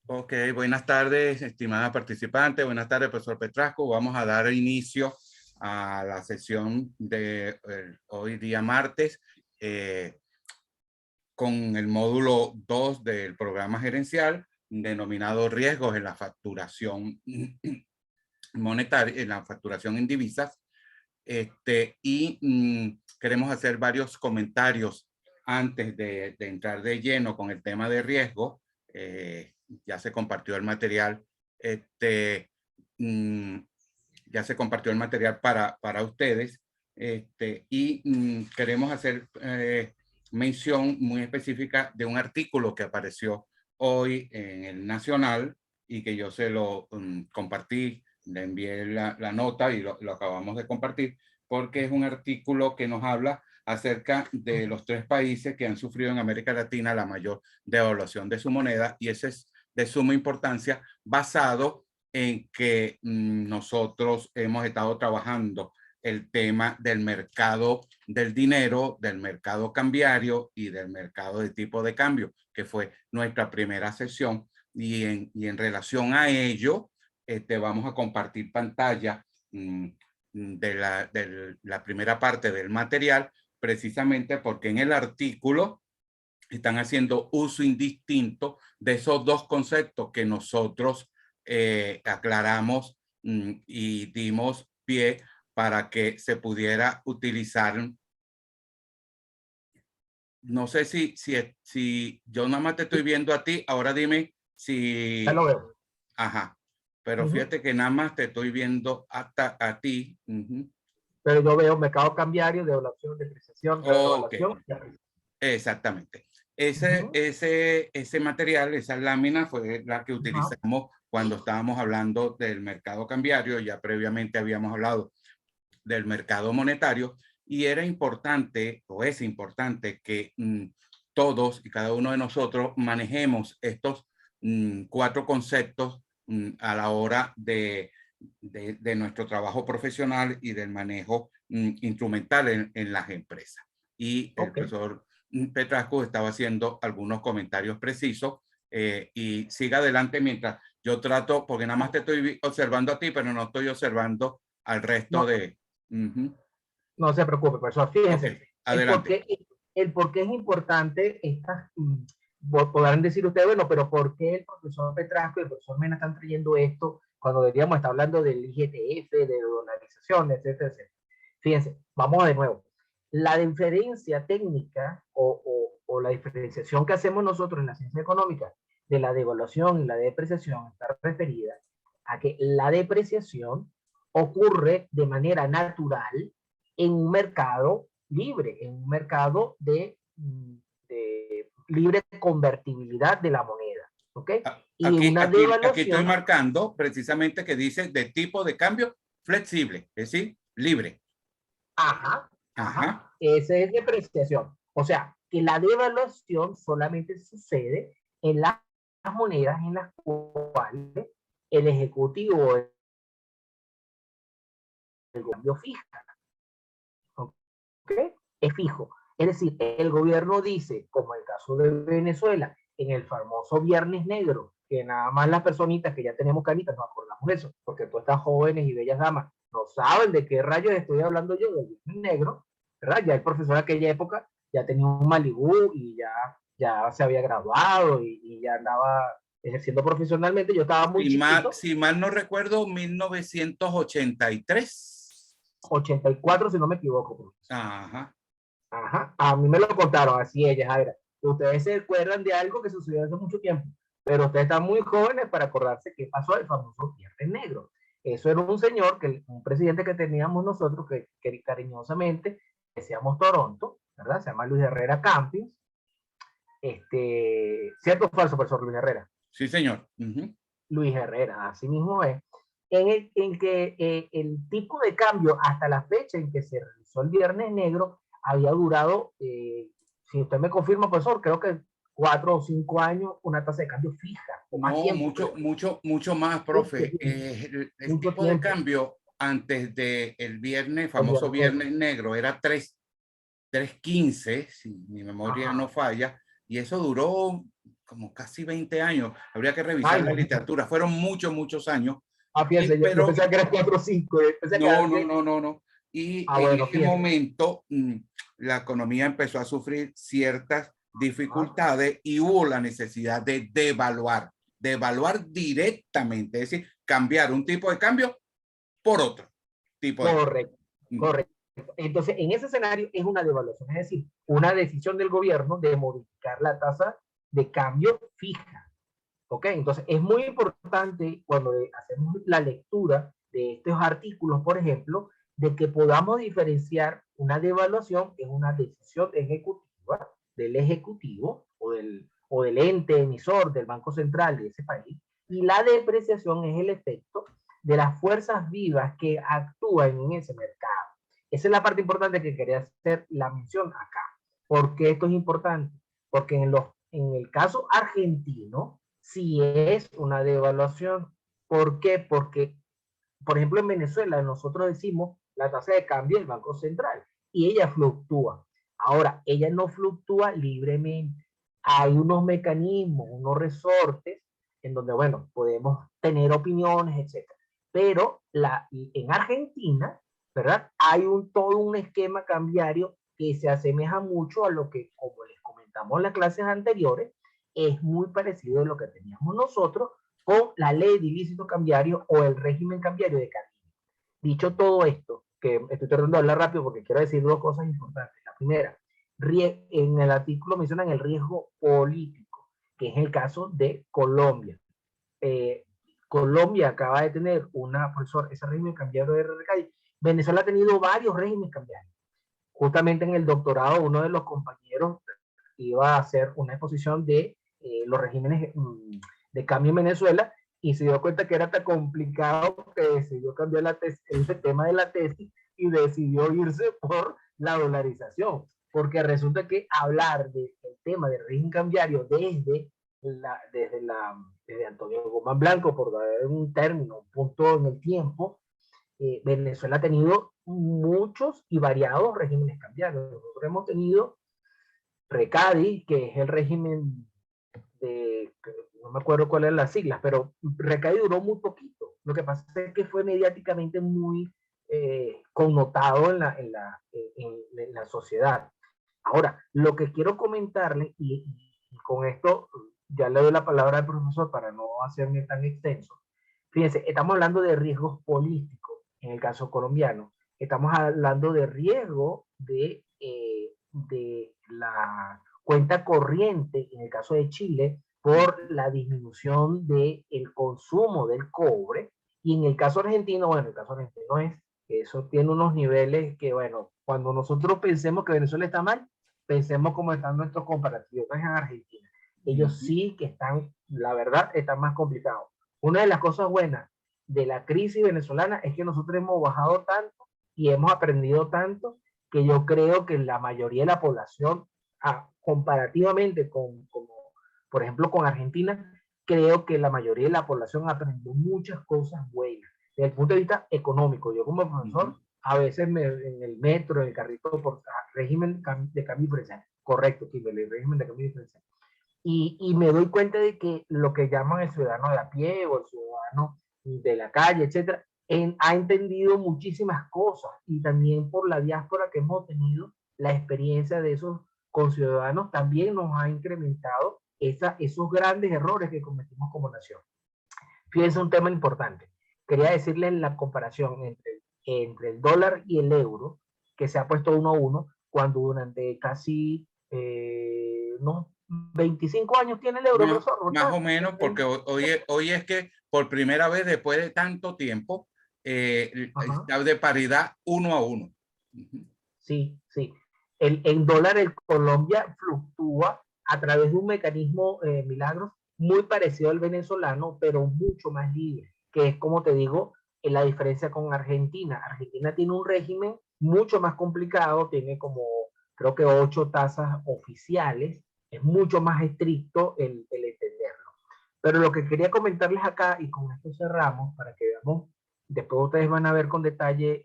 Ok, buenas tardes, estimada participante. Buenas tardes, profesor Petrasco. Vamos a dar inicio a la sesión de hoy día martes con el módulo 2 del programa gerencial denominado riesgos en la facturación monetaria, en la facturación en divisas. Queremos hacer varios comentarios antes de entrar de lleno con el tema de riesgo. Ya se compartió el material, ya se compartió el material para ustedes, queremos hacer mención muy específica de un artículo que apareció hoy en el Nacional y que yo se lo compartí, le envié la nota y lo acabamos de compartir, porque es un artículo que nos habla acerca de los 3 países que han sufrido en América Latina la mayor devaluación de su moneda, y ese es de suma importancia basado en que nosotros hemos estado trabajando el tema del mercado del dinero, del mercado cambiario y del mercado de tipo de cambio, que fue nuestra primera sesión. Y en relación a ello, vamos a compartir pantalla de la primera parte del material, precisamente porque en el artículo están haciendo uso indistinto de esos 2 conceptos que nosotros aclaramos y dimos pie para que se pudiera utilizar. No sé si yo nada más te estoy viendo a ti, ahora dime Ya si... lo veo. Ajá, pero fíjate que nada más te estoy viendo hasta a ti. Pero yo veo mercado cambiario, devaluación, depreciación, Ok, devaluación. exactamente. Ese material, esa lámina fue la que utilizamos cuando estábamos hablando del mercado cambiario. Ya previamente habíamos hablado del mercado monetario, y era importante, o es importante, que todos y cada uno de nosotros manejemos estos 4 conceptos a la hora de nuestro trabajo profesional y del manejo instrumental en las empresas. Y el profesor Petrasco estaba haciendo algunos comentarios precisos, y siga adelante mientras yo trato, porque nada más te estoy observando a ti, pero no estoy observando al resto No, de... no se preocupe, profesor. Fíjense, Ok, adelante. el por qué es importante estas, podrán decir ustedes, bueno, pero ¿por qué el profesor Petrasco y el profesor Mena están trayendo esto cuando deberíamos estar hablando del IGTF, de dolarización, etcétera, etcétera? Fíjense, vamos de nuevo. La diferencia técnica o la diferenciación que hacemos nosotros en la ciencia económica de la devaluación y la depreciación está referida a que la depreciación ocurre de manera natural en un mercado libre, en un mercado de libre convertibilidad de la moneda. ¿Ok? Y una Aquí estoy devaluación. marcando precisamente que dice de tipo de cambio flexible, es decir, libre. Ajá, ajá. Ajá. Esa es depreciación. O sea, que la devaluación solamente sucede en las monedas en las cuales el ejecutivo del cambio fija. ¿Ok? Es fijo. Es decir, el gobierno dice, como en el caso de Venezuela, en el famoso Viernes Negro, que nada más las personitas que ya tenemos canitas nos acordamos de eso, porque todas estas jóvenes y bellas damas no saben de qué rayos estoy hablando yo del Viernes Negro, ¿verdad? Ya el profesor de aquella época ya tenía un Malibú y ya se había graduado y ya andaba ejerciendo profesionalmente. Yo estaba muy chiquito. Si mal no recuerdo, 1983. 84 si no me equivoco, profesor. Ajá. Ajá, a mí me lo contaron así ellas, Jaira. Ustedes se acuerdan de algo que sucedió hace mucho tiempo, pero ustedes están muy jóvenes para acordarse qué pasó el famoso Viernes Negro. Eso era un señor, un presidente que teníamos nosotros, que cariñosamente decíamos Toronto, ¿verdad? Se llama Luis Herrera Campins. ¿Cierto o falso, profesor Luis Herrera? Sí, señor. Luis Herrera, así mismo es. En que el tipo de cambio hasta la fecha en que se realizó el Viernes Negro había durado, si usted me confirma, profesor, creo que 4 o 5 años, una tasa de cambio fija, o más No, tiempo, mucho, creo. mucho más, profe. El Mucho tipo de tiempo. cambio antes del viernes, El famoso Viernes Negro. Viernes Negro, era 3.15, si mi memoria no Ajá. falla, y eso duró como casi 20 años. Habría que revisar la literatura. Fueron muchos años. Fíjense, yo pensaba que eran 4 o 5. No. Y en Bueno, ese fíjense. momento la economía empezó a sufrir ciertas dificultades y hubo la necesidad de devaluar directamente, es decir, cambiar un tipo de cambio por otro tipo de cambio. Correcto. Entonces, en ese escenario es una devaluación, es decir, una decisión del gobierno de modificar la tasa de cambio fija. ¿Ok? Entonces, es muy importante cuando hacemos la lectura de estos artículos, por ejemplo, de que podamos diferenciar una devaluación, que es una decisión ejecutiva del ejecutivo o del ente emisor del Banco Central de ese país, y la depreciación es el efecto de las fuerzas vivas que actúan en ese mercado. Esa es la parte importante que quería hacer la mención acá. ¿Por qué esto es importante? Porque en el caso argentino, sí es una devaluación. ¿Por qué? Porque, por ejemplo, en Venezuela nosotros decimos la tasa de cambio del Banco Central y ella fluctúa. Ahora, ella no fluctúa libremente. Hay unos mecanismos, unos resortes en donde, bueno, podemos tener opiniones, etcétera. Pero en Argentina, ¿verdad? Hay todo un esquema cambiario que se asemeja mucho a lo que, como les comentamos en las clases anteriores, es muy parecido a lo que teníamos nosotros con la ley de ilícito cambiario o el régimen cambiario de Caribe. Dicho todo esto, que estoy tratando de hablar rápido porque quiero decir dos cosas importantes. La primera, en el artículo mencionan el riesgo político, que es el caso de Colombia. Colombia acaba de tener profesor, ese régimen cambiario de RRK. Venezuela ha tenido varios regímenes cambiarios. Justamente en el doctorado, uno de los compañeros iba a hacer una exposición de los regímenes de cambio en Venezuela y se dio cuenta que era tan complicado que decidió cambiar ese tema de la tesis y decidió irse por la dolarización. Porque resulta que hablar del tema del régimen cambiario desde Antonio Guzmán Blanco, por dar un término, un punto en el tiempo, Venezuela ha tenido muchos y variados regímenes cambiarios. Nosotros hemos tenido RECADI, que es el régimen no me acuerdo cuáles eran las siglas, pero RECADI duró muy poquito. Lo que pasa es que fue mediáticamente muy connotado en la sociedad. Ahora, lo que quiero comentarle, y con esto ya le doy la palabra al profesor para no hacerme tan extenso. Fíjense, estamos hablando de riesgos políticos en el caso colombiano. Estamos hablando de riesgo de la cuenta corriente en el caso de Chile por la disminución del consumo del cobre. Y en el caso argentino, bueno, el caso argentino eso tiene unos niveles que, bueno, cuando nosotros pensemos que Venezuela está mal, pensemos cómo están nuestros comparativos en Argentina. Ellos sí que están, la verdad, están más complicados. Una de las cosas buenas de la crisis venezolana es que nosotros hemos bajado tanto y hemos aprendido tanto que yo creo que la mayoría de la población, comparativamente por ejemplo, con Argentina, creo que la mayoría de la población aprendió muchas cosas buenas desde el punto de vista económico. Yo como profesor, a veces en el metro, en el carrito, por régimen de cambio diferencial. Correcto, Kimberly, régimen de cambio diferencial. Y me doy cuenta de que lo que llaman el ciudadano de a pie o el ciudadano de la calle, etcétera, ha entendido muchísimas cosas y también por la diáspora que hemos tenido, la experiencia de esos conciudadanos también nos ha incrementado esos grandes errores que cometimos como nación. Fíjense un tema importante. Quería decirles la comparación entre el dólar y el euro, que se ha puesto 1 a 1, cuando durante casi unos 25 años tiene el euro, profesor. Más o menos, porque hoy es que por primera vez después de tanto tiempo está de paridad 1 a 1. Sí. El dólar en Colombia fluctúa a través de un mecanismo milagros muy parecido al venezolano, pero mucho más libre, que es, como te digo, en la diferencia con Argentina. Argentina tiene un régimen mucho más complicado, tiene como, creo que 8 tasas oficiales, es mucho más estricto el entenderlo. Pero lo que quería comentarles acá, y con esto cerramos, para que veamos, después ustedes van a ver con detalle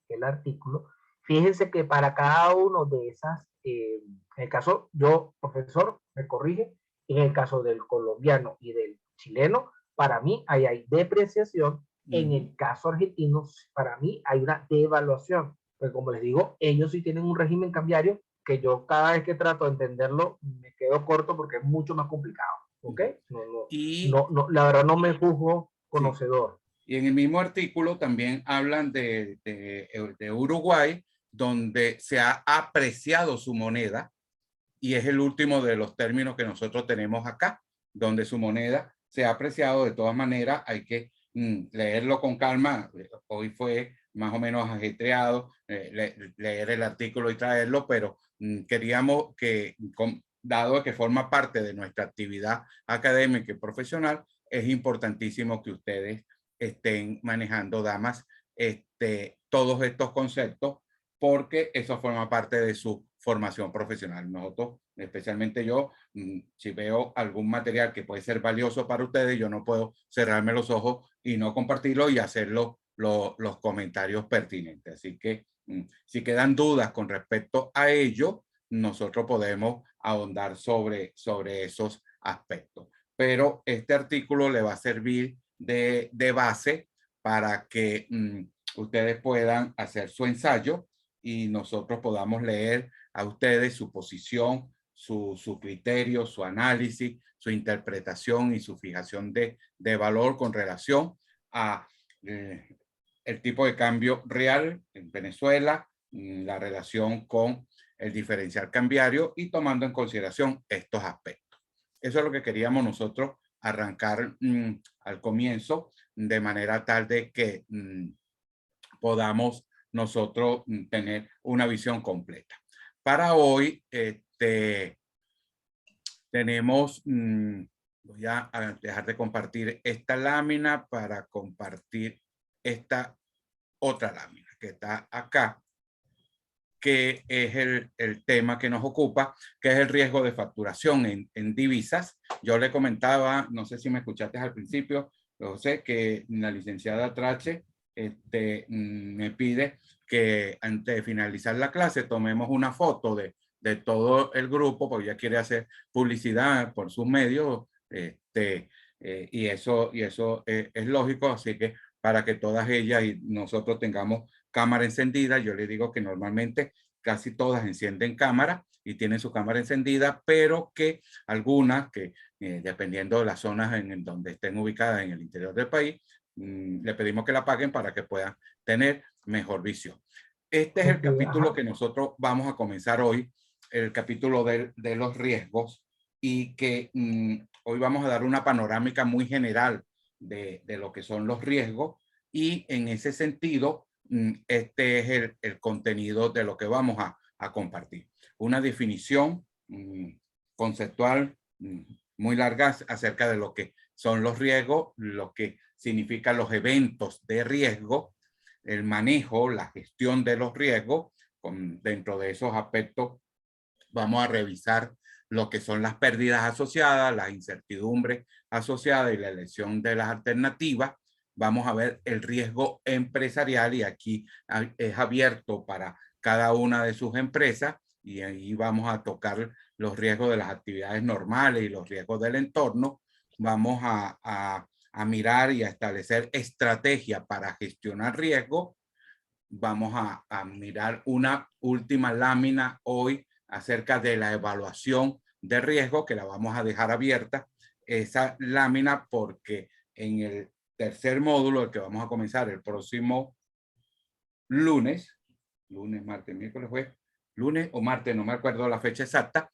el artículo. Fíjense que para cada uno de esas, en el caso, yo, profesor, me corrige, En el caso del colombiano y del chileno, para mí ahí hay depreciación. En el caso argentino, para mí hay una devaluación. Porque como les digo, ellos sí tienen un régimen cambiario que yo cada vez que trato de entenderlo me quedo corto porque es mucho más complicado. ¿Ok? Y La verdad no me juzgo sí, conocedor. y en el mismo artículo también hablan de Uruguay, donde se ha apreciado su moneda, y es el último de los términos que nosotros tenemos acá, donde su moneda se ha apreciado. De todas maneras, hay que leerlo con calma. Hoy fue más o menos ajetreado leer el artículo y traerlo, pero queríamos que, dado que forma parte de nuestra actividad académica y profesional, es importantísimo que ustedes estén manejando, damas, todos estos conceptos, porque eso forma parte de su formación profesional. Nosotros, especialmente yo, si veo algún material que puede ser valioso para ustedes, yo no puedo cerrarme los ojos y no compartirlo y hacer los comentarios pertinentes. Así que si quedan dudas con respecto a ello, nosotros podemos ahondar sobre esos aspectos. Pero este artículo le va a servir de base para que ustedes puedan hacer su ensayo y nosotros podamos leer a ustedes su posición, su criterio, su análisis, su interpretación y su fijación de valor con relación a el tipo de cambio real en Venezuela, la relación con el diferencial cambiario y tomando en consideración estos aspectos. Eso es lo que queríamos nosotros arrancar al comienzo, de manera tal de que podamos nosotros tener una visión completa. Para hoy tenemos, voy a dejar de compartir esta lámina para compartir esta otra lámina que está acá, que es el tema que nos ocupa, que es el riesgo de facturación en divisas. Yo le comentaba, no sé si me escuchaste al principio, José, que la licenciada Trache me pide que antes de finalizar la clase tomemos una foto de todo el grupo, porque ella quiere hacer publicidad por sus medios, y eso es lógico, así que para que todas ellas y nosotros tengamos cámara encendida. Yo le digo que normalmente casi todas encienden cámara y tienen su cámara encendida, pero que algunas que dependiendo de las zonas en donde estén ubicadas en el interior del país, le pedimos que la apaguen para que puedan tener mejor visión. Este es el capítulo que nosotros vamos a comenzar hoy, el capítulo de los riesgos, y que hoy vamos a dar una panorámica muy general de lo que son los riesgos, y en ese sentido este es el contenido de lo que vamos a compartir. Una definición conceptual muy larga acerca de lo que son los riesgos, lo que significan los eventos de riesgo, el manejo, la gestión de los riesgos. Dentro de esos aspectos vamos a revisar lo que son las pérdidas asociadas, las incertidumbres asociadas y la elección de las alternativas. Vamos a ver el riesgo empresarial, y aquí es abierto para cada una de sus empresas, y ahí vamos a tocar los riesgos de las actividades normales y los riesgos del entorno. Vamos a mirar y a establecer estrategias para gestionar riesgo. Vamos a mirar una última lámina hoy acerca de la evaluación de riesgo, que la vamos a dejar abierta, esa lámina, porque en el tercer módulo, el que vamos a comenzar el próximo lunes, martes, miércoles, jueves, lunes o martes, no me acuerdo la fecha exacta,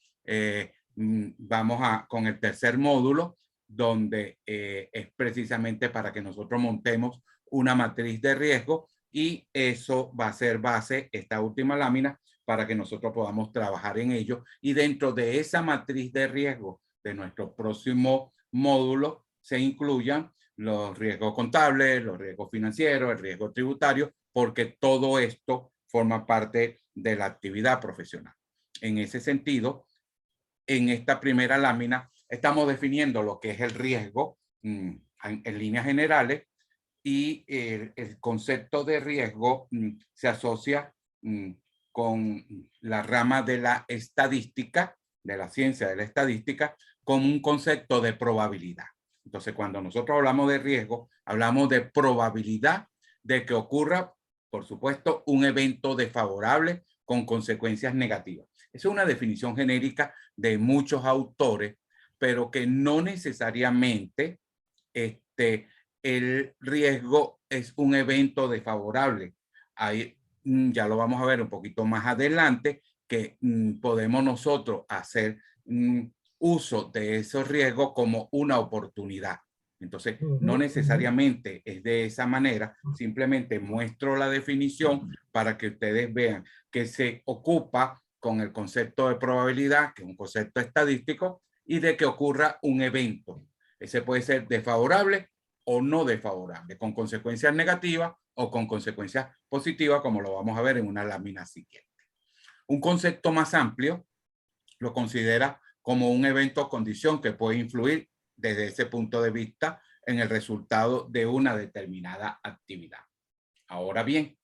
vamos con el tercer módulo, donde es precisamente para que nosotros montemos una matriz de riesgo, y eso va a ser base, esta última lámina, para que nosotros podamos trabajar en ello, y dentro de esa matriz de riesgo de nuestro próximo módulo se incluyan los riesgos contables, los riesgos financieros, el riesgo tributario, porque todo esto forma parte de la actividad profesional. En ese sentido, en esta primera lámina estamos definiendo lo que es el riesgo en líneas generales, y el concepto de riesgo se asocia con la rama de la estadística, de la ciencia de la estadística, con un concepto de probabilidad. Entonces, cuando nosotros hablamos de riesgo, hablamos de probabilidad de que ocurra, por supuesto, un evento desfavorable con consecuencias negativas. Esa es una definición genérica de muchos autores, pero que no necesariamente el riesgo es un evento desfavorable. Ahí ya lo vamos a ver un poquito más adelante, que podemos nosotros hacer uso de esos riesgos como una oportunidad. Entonces, no necesariamente es de esa manera, simplemente muestro la definición para que ustedes vean que se ocupa con el concepto de probabilidad, que es un concepto estadístico, y de que ocurra un evento. Ese puede ser desfavorable o no desfavorable, con consecuencias negativas o con consecuencias positivas, como lo vamos a ver en una lámina siguiente. Un concepto más amplio lo considera como un evento o condición que puede influir desde ese punto de vista en el resultado de una determinada actividad. Ahora bien,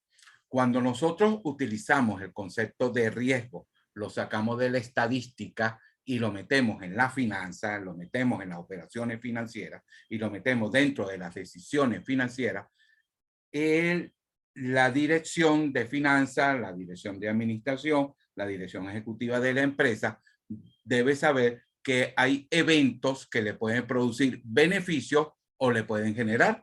cuando nosotros utilizamos el concepto de riesgo, lo sacamos de la estadística y lo metemos en la finanza, lo metemos en las operaciones financieras y lo metemos dentro de las decisiones financieras, la dirección de finanzas, la dirección de administración, la dirección ejecutiva de la empresa debe saber que hay eventos que le pueden producir beneficios o le pueden generar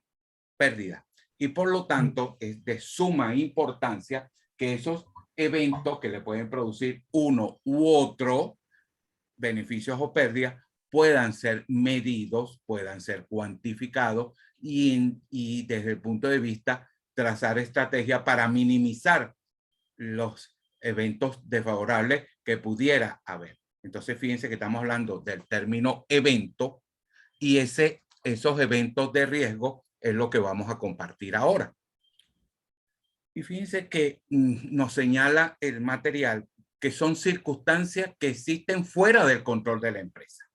pérdidas. Y por lo tanto es de suma importancia que esos eventos que le pueden producir uno u otro, beneficios o pérdidas, puedan ser medidos, puedan ser cuantificados y desde el punto de vista trazar estrategias para minimizar los eventos desfavorables que pudiera haber. Entonces, fíjense que estamos hablando del término evento y esos eventos de riesgo es lo que vamos a compartir ahora. Y fíjense que nos señala el material que son circunstancias que existen fuera del control de la empresa.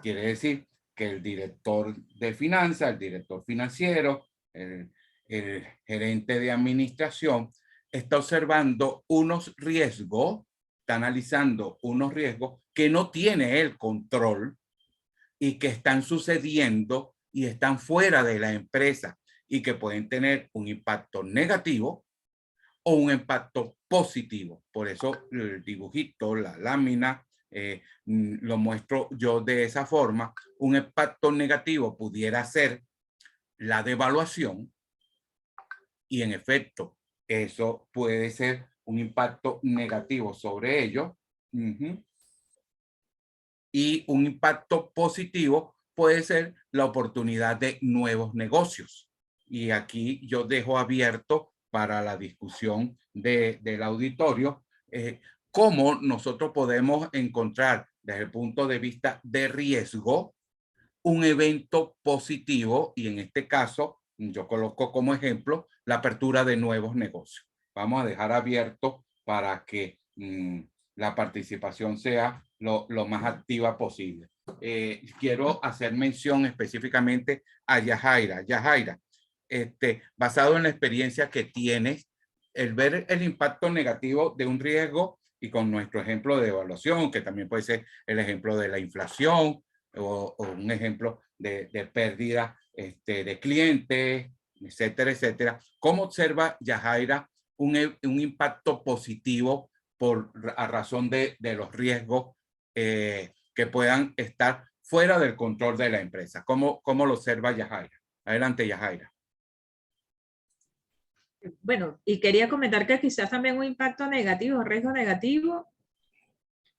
Quiere decir que el director de finanzas, el director financiero, el gerente de administración está observando unos riesgos, está analizando unos riesgos que no tiene el control y que están sucediendo y están fuera de la empresa y que pueden tener un impacto negativo o un impacto positivo. Por eso el dibujito, la lámina, lo muestro yo de esa forma. Un impacto negativo pudiera ser la devaluación y en efecto eso puede ser un impacto negativo sobre ellos. Y un impacto positivo puede ser la oportunidad de nuevos negocios. Y aquí yo dejo abierto para la discusión del auditorio cómo nosotros podemos encontrar desde el punto de vista de riesgo un evento positivo y en este caso yo coloco como ejemplo la apertura de nuevos negocios. Vamos a dejar abierto para que la participación sea lo más activa posible. Quiero hacer mención específicamente a Yajaira. Yajaira, basado en la experiencia que tienes, el ver el impacto negativo de un riesgo y con nuestro ejemplo de evaluación, que también puede ser el ejemplo de la inflación o un ejemplo de pérdida de clientes, etcétera, etcétera. ¿Cómo observa Yajaira un impacto positivo a razón de los riesgos que puedan estar fuera del control de la empresa? ¿Cómo lo observa Yajaira? Adelante, Yajaira. Bueno, y quería comentar que quizás también un impacto negativo, riesgo negativo,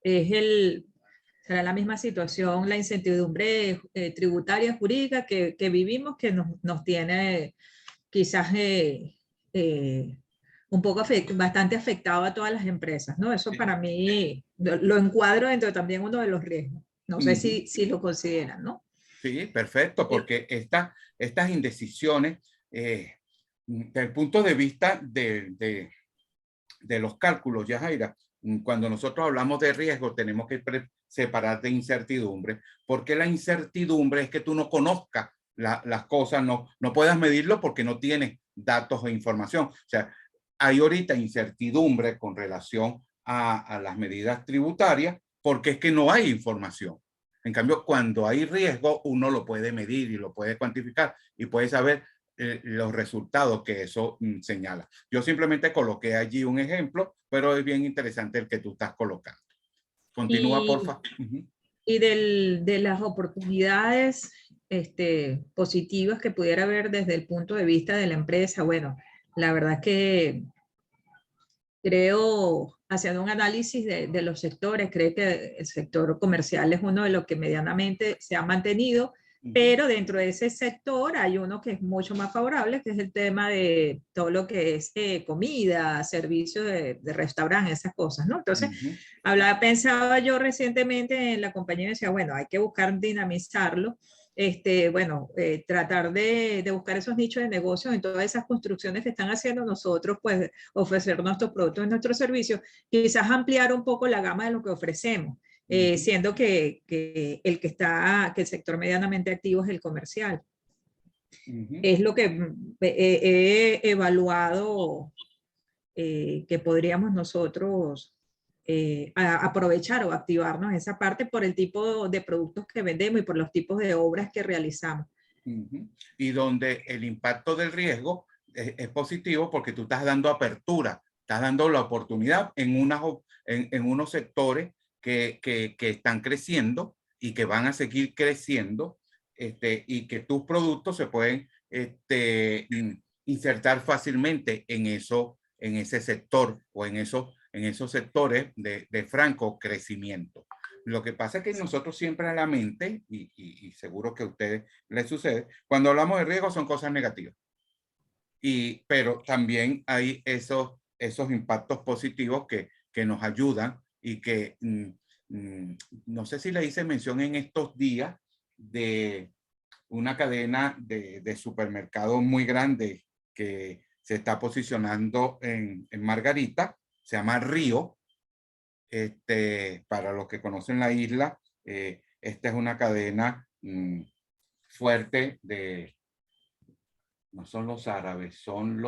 será la misma situación, la incertidumbre tributaria, jurídica que vivimos, que nos tiene quizás un poco bastante afectado a todas las empresas, ¿no? Eso para mí lo encuadro dentro también uno de los riesgos. No sé si lo consideran, ¿no? Sí, perfecto, porque estas indecisiones, desde el punto de vista de los cálculos, Yajaira, cuando nosotros hablamos de riesgo, tenemos que separar de incertidumbre, porque la incertidumbre es que tú no conozcas las cosas, no puedas medirlo porque no tienes datos e información. O sea, hay ahorita incertidumbre con relación a las medidas tributarias porque es que no hay información. En cambio, cuando hay riesgo, uno lo puede medir y lo puede cuantificar y puede saber los resultados que eso señala. Yo simplemente coloqué allí un ejemplo, pero es bien interesante el que tú estás colocando. Continúa, por favor. Y de las oportunidades positivas que pudiera haber desde el punto de vista de la empresa, bueno, la verdad es que creo, haciendo un análisis de los sectores, creo que el sector comercial es uno de los que medianamente se ha mantenido, pero dentro de ese sector hay uno que es mucho más favorable, que es el tema de todo lo que es comida, servicios de restaurante, esas cosas, ¿no? Entonces, pensaba yo recientemente en la compañía y decía, bueno, hay que buscar dinamizarlo. Bueno, tratar de buscar esos nichos de negocios en todas esas construcciones que están haciendo nosotros, pues ofrecer nuestros productos y nuestros servicios, quizás ampliar un poco la gama de lo que ofrecemos, siendo que el sector medianamente activo es el comercial. Es lo que he evaluado que podríamos nosotros aprovechar o activarnos esa parte por el tipo de productos que vendemos y por los tipos de obras que realizamos. Y donde el impacto del riesgo es positivo porque tú estás dando apertura, estás dando la oportunidad en unos sectores que están creciendo y que van a seguir creciendo, y que tus productos se pueden insertar fácilmente en ese sector o en esos sectores de franco crecimiento. Lo que pasa es que nosotros siempre a la mente, y seguro que a ustedes les sucede, cuando hablamos de riesgo son cosas negativas. Pero también hay esos impactos positivos que nos ayudan y que no sé si le hice mención en estos días de una cadena de supermercados muy grande que se está posicionando en Margarita, se llama Río. Para los que conocen la isla, esta es una cadena fuerte no son los árabes, son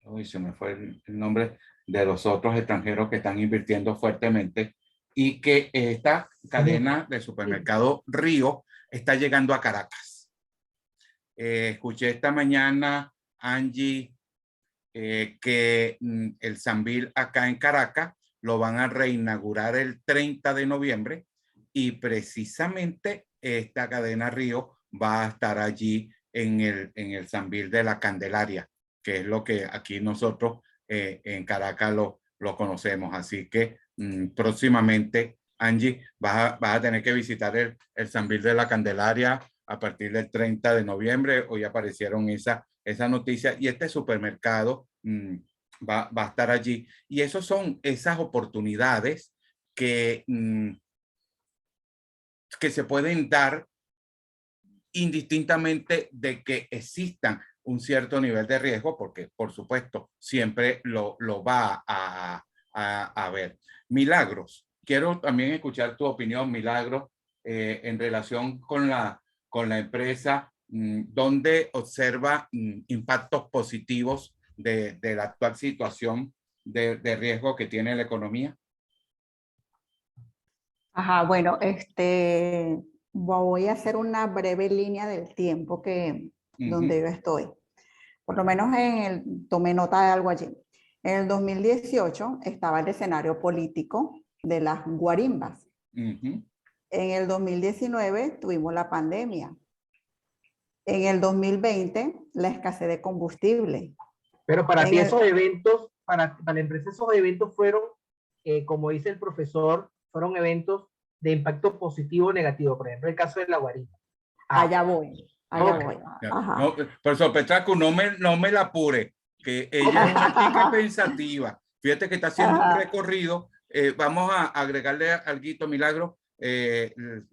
uy, se me fue el nombre de los otros extranjeros que están invirtiendo fuertemente, y que esta cadena de supermercado Río está llegando a Caracas. Escuché esta mañana, Angie, que el Sambil acá en Caracas lo van a reinaugurar el 30 de noviembre y precisamente esta cadena Río va a estar allí en el Sambil de la Candelaria, que es lo que aquí nosotros en Caracas lo conocemos. Así que próximamente, Angie, vas a tener que visitar el Sambil de la Candelaria a partir del 30 de noviembre. Hoy aparecieron esa noticia y este supermercado va a estar allí. Y esas son esas oportunidades que se pueden dar indistintamente de que existan un cierto nivel de riesgo, porque por supuesto siempre lo va a haber. Milagros, quiero también escuchar tu opinión, Milagros, en relación con la empresa, donde observa impactos positivos de la actual situación de riesgo que tiene la economía. Ajá, bueno, voy a hacer una breve línea del tiempo donde yo estoy. Por lo menos tomé nota de algo allí. En el 2018 estaba el escenario político de las guarimbas. En el 2019 tuvimos la pandemia. En el 2020 la escasez de combustible. Pero para ti esos eventos, para la empresa esos eventos fueron, como dice el profesor, fueron eventos de impacto positivo o negativo. Por ejemplo, el caso de la guarida. Allá voy. Voy. No, profesor Petrasco, no me la apure, que ella es una chica pensativa. Fíjate que está haciendo un recorrido. Vamos a agregarle algo, Milagro. El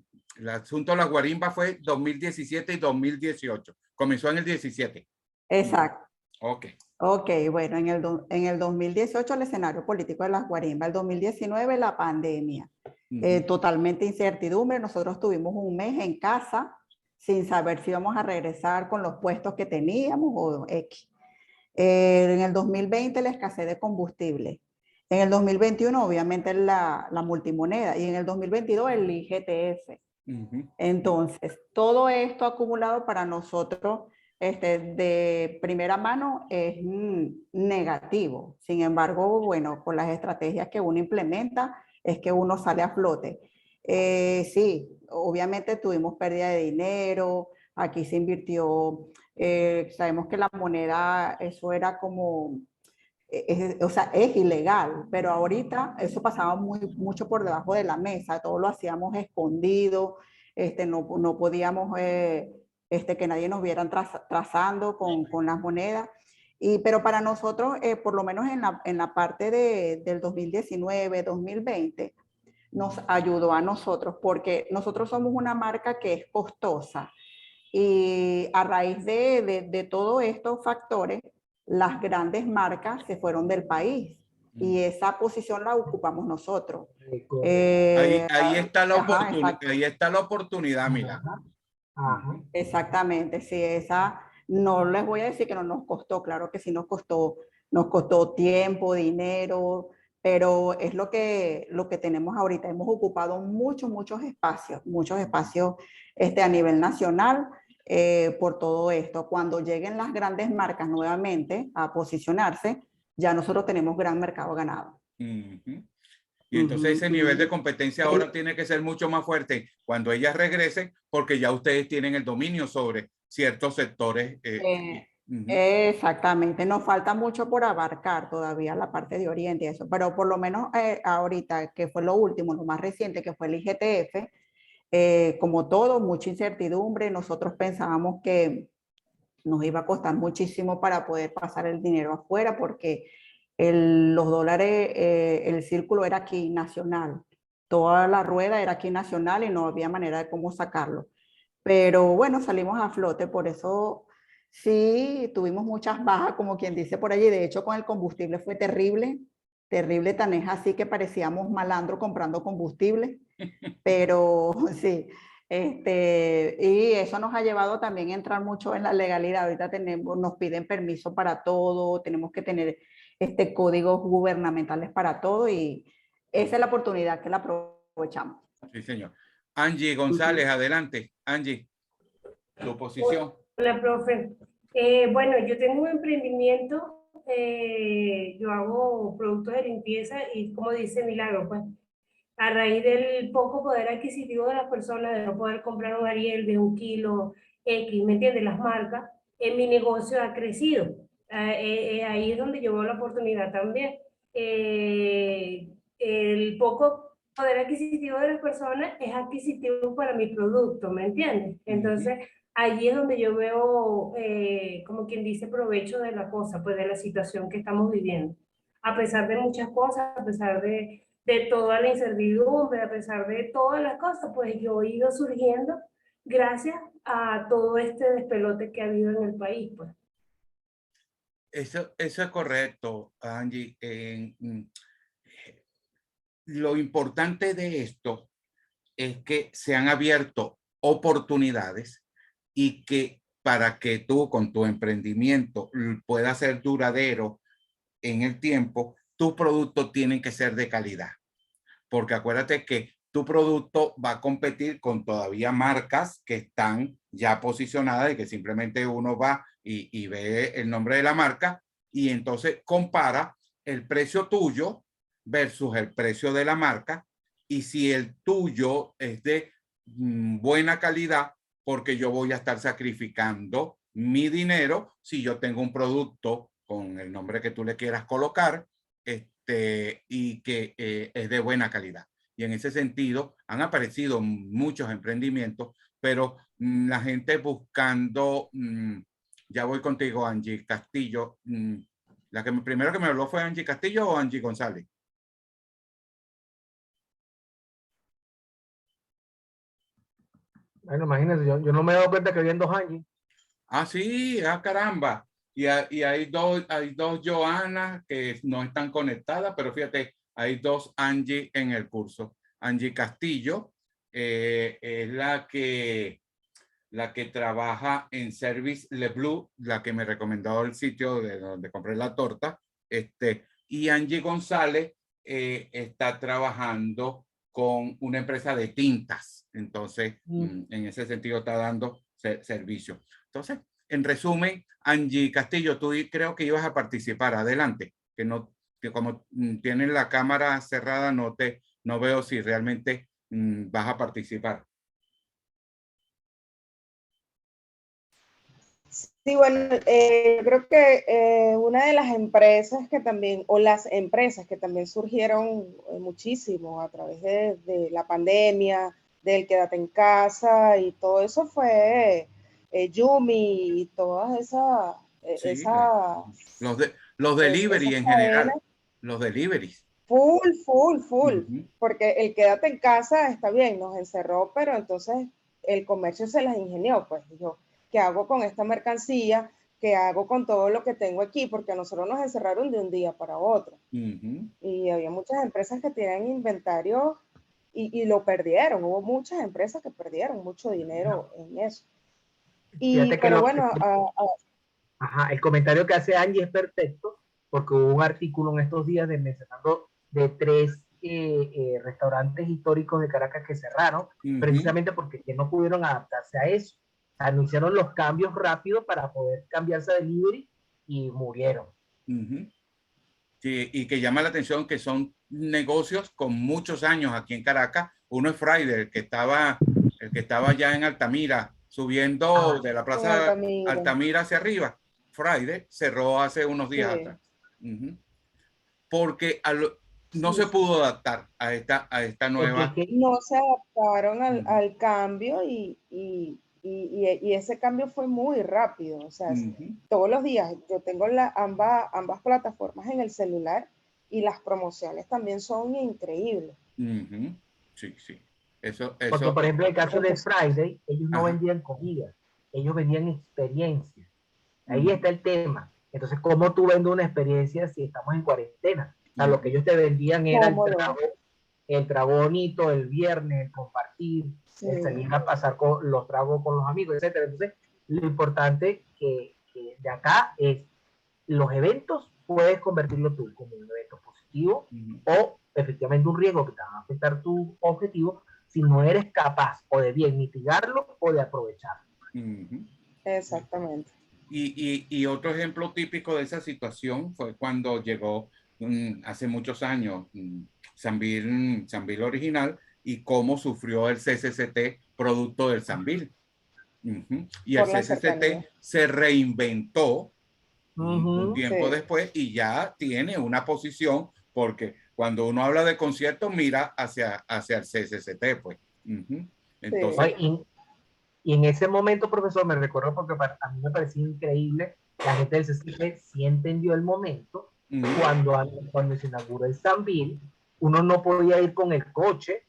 asunto de las guarimbas fue 2017 y 2018. Comenzó en el 17. Exacto. Ok, bueno, en el 2018 el escenario político de las guarimbas, el 2019 la pandemia, totalmente incertidumbre. Nosotros tuvimos un mes en casa sin saber si íbamos a regresar con los puestos que teníamos o X. En el 2020 la escasez de combustible. En el 2021, obviamente, la multimoneda y en el 2022 el IGTF. Entonces, todo esto acumulado para nosotros de primera mano es negativo. Sin embargo, bueno, con las estrategias que uno implementa es que uno sale a flote. Sí, obviamente tuvimos pérdida de dinero, aquí se invirtió, sabemos que la moneda, eso era como, o sea, es ilegal, pero ahorita eso pasaba mucho por debajo de la mesa, todo lo hacíamos escondido, no podíamos que nadie nos vieran trazando con las monedas. Pero para nosotros, por lo menos en la parte del 2019, 2020, nos ayudó a nosotros porque nosotros somos una marca que es costosa y a raíz de todos estos factores, las grandes marcas se fueron del país y esa posición la ocupamos nosotros. Ahí está la Ajá, oportunidad, ahí está la oportunidad, mira. Ajá. Exactamente, sí, esa no les voy a decir que no nos costó, claro que sí nos costó tiempo, dinero, pero es lo que tenemos ahorita. Hemos ocupado muchos espacios a nivel nacional por todo esto. Cuando lleguen las grandes marcas nuevamente a posicionarse, ya nosotros tenemos gran mercado ganado. Y entonces ese nivel de competencia ahora tiene que ser mucho más fuerte cuando ellas regresen, porque ya ustedes tienen el dominio sobre ciertos sectores. Exactamente, nos falta mucho por abarcar todavía la parte de Oriente y eso, pero por lo menos ahorita, que fue lo último, lo más reciente, que fue el IGTF, como todo, mucha incertidumbre. Nosotros pensábamos que nos iba a costar muchísimo para poder pasar el dinero afuera, porque los dólares, el círculo era aquí nacional, toda la rueda era aquí nacional y no había manera de cómo sacarlo. Pero bueno, salimos a flote, por eso sí tuvimos muchas bajas, como quien dice por allí. De hecho, con el combustible fue terrible, terrible, tan es así que parecíamos malandros comprando combustible, pero sí. Y eso nos ha llevado también a entrar mucho en la legalidad. Ahorita nos piden permiso para todo, tenemos que tener códigos gubernamentales para todo y esa es la oportunidad que la aprovechamos. Sí, señor. Angie González, adelante. Angie, tu posición. Hola, profe. Bueno, yo tengo un emprendimiento, yo hago productos de limpieza y como dice Milagro, pues a raíz del poco poder adquisitivo de las personas, de no poder comprar un Ariel de 1 kilo X, ¿me entiendes? Las marcas, mi negocio ha crecido. Ahí es donde yo veo la oportunidad también. El poco poder adquisitivo de las personas es adquisitivo para mi producto, ¿me entiendes? Entonces, allí es donde yo veo, como quien dice, provecho de la cosa, pues de la situación que estamos viviendo. A pesar de muchas cosas, a pesar de toda la incertidumbre, a pesar de todas las cosas, pues yo he ido surgiendo gracias a todo este despelote que ha habido en el país, pues. Eso es correcto, Angie. Lo importante de esto es que se han abierto oportunidades y que para que tú con tu emprendimiento pueda ser duradero en el tiempo, tus productos tienen que ser de calidad. Porque acuérdate que tu producto va a competir con todavía marcas que están ya posicionadas y que simplemente uno va y ve el nombre de la marca y entonces compara el precio tuyo versus el precio de la marca, y si el tuyo es de buena calidad, porque yo voy a estar sacrificando mi dinero si yo tengo un producto con el nombre que tú le quieras colocar, y que es de buena calidad. Y en ese sentido han aparecido muchos emprendimientos, pero la gente buscando, ya voy contigo, Angie Castillo. La que primero que me habló fue Angie Castillo o Angie González. Bueno, imagínense, yo no me he dado cuenta que habían 2 Angie. Ah, sí, caramba. Y hay dos Joana que no están conectadas, pero fíjate, hay 2 Angie en el curso. Angie Castillo es la que trabaja en Service Le Bleu, la que me recomendó el sitio de donde compré la torta. Y Angie González está trabajando con una empresa de tintas. Entonces, en ese sentido está dando servicio. Entonces, en resumen, Angie Castillo, tú creo que ibas a participar. Adelante, que como tienes la cámara cerrada, no veo si realmente vas a participar. Sí, bueno, creo que una de las empresas que también, o las empresas que también surgieron muchísimo a través de la pandemia, del quédate en casa y todo eso fue Yumi y todas esas... Sí, los delivery en general, los deliveries. Full, porque el quédate en casa está bien, nos encerró, pero entonces el comercio se las ingenió, pues yo, ¿qué hago con esta mercancía? ¿Qué hago con todo lo que tengo aquí? Porque a nosotros nos encerraron de un día para otro. Y había muchas empresas que tenían inventario y lo perdieron. Hubo muchas empresas que perdieron mucho dinero en eso. Pero bueno... Ajá, el comentario que hace Angie es perfecto, porque hubo un artículo en estos días mencionando de 3 restaurantes históricos de Caracas que cerraron, precisamente porque no pudieron adaptarse a eso. Anunciaron los cambios rápido para poder cambiarse a delivery y murieron. Sí, y que llama la atención que son negocios con muchos años aquí en Caracas. Uno es Friday, el que estaba ya en Altamira, subiendo de la plaza Altamira hacia arriba. Friday cerró hace unos días atrás. Porque no se pudo adaptar a esta nueva... No se adaptaron al cambio y ese cambio fue muy rápido. O sea, todos los días yo tengo ambas plataformas en el celular y las promociones también son increíbles. Sí. Porque, por ejemplo, en el caso de Friday, ellos no vendían comida, ellos vendían experiencias. Ahí está el tema. Entonces, ¿cómo tú vendes una experiencia si estamos en cuarentena? O sea, lo que ellos te vendían era el trago bonito, el viernes, el compartir, el salir a pasar con los tragos con los amigos, etc. Entonces, lo importante que de acá es los eventos puedes convertirlo tú como un evento positivo o efectivamente un riesgo que te va a afectar tu objetivo si no eres capaz o de bien mitigarlo o de aprovecharlo. Exactamente. Y otro ejemplo típico de esa situación fue cuando llegó hace muchos años Sambil original y cómo sufrió el CCCT producto del Sambil. Y el CCCT se reinventó un tiempo después y ya tiene una posición, porque cuando uno habla de conciertos mira hacia el CCCT, pues. Entonces, y en ese momento, profesor, me recuerdo porque a mí me parecía increíble, la gente del CCCT sí entendió el momento. Cuando se inauguró el Sambil, uno no podía ir con el coche,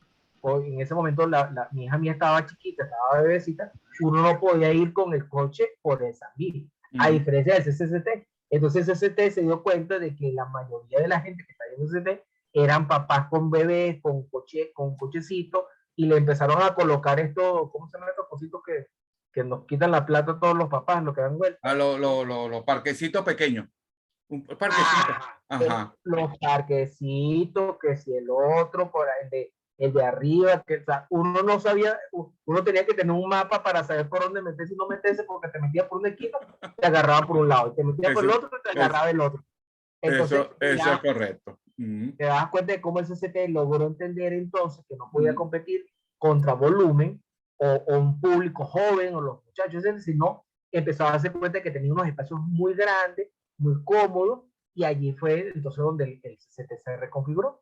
en ese momento mi hija mía estaba chiquita, estaba bebecita, uno no podía ir con el coche por el Sambil, a diferencia del CCCT. Entonces el CCCT se dio cuenta de que la mayoría de la gente que está en el CCCT eran papás con bebés, con cochecito, y le empezaron a colocar esto, ¿cómo se llama estos cositos que nos quitan la plata a todos los papás, lo que dan vuelta? Los parquecitos pequeños. Un parquecito. Los parquecitos, que si el otro, por ahí, el de arriba, que o sea, uno no sabía, uno tenía que tener un mapa para saber por dónde meterse y no meterse, porque te metías por una esquina, te agarraba por un lado, y te metías por el otro, te agarraba el otro. Entonces, eso es correcto. Te das cuenta de cómo el CCT logró entender entonces que no podía competir contra volumen o un público joven o los muchachos, sino empezó a darse cuenta de que tenía unos espacios muy grandes, muy cómodos, y allí fue entonces donde el CCT se reconfiguró.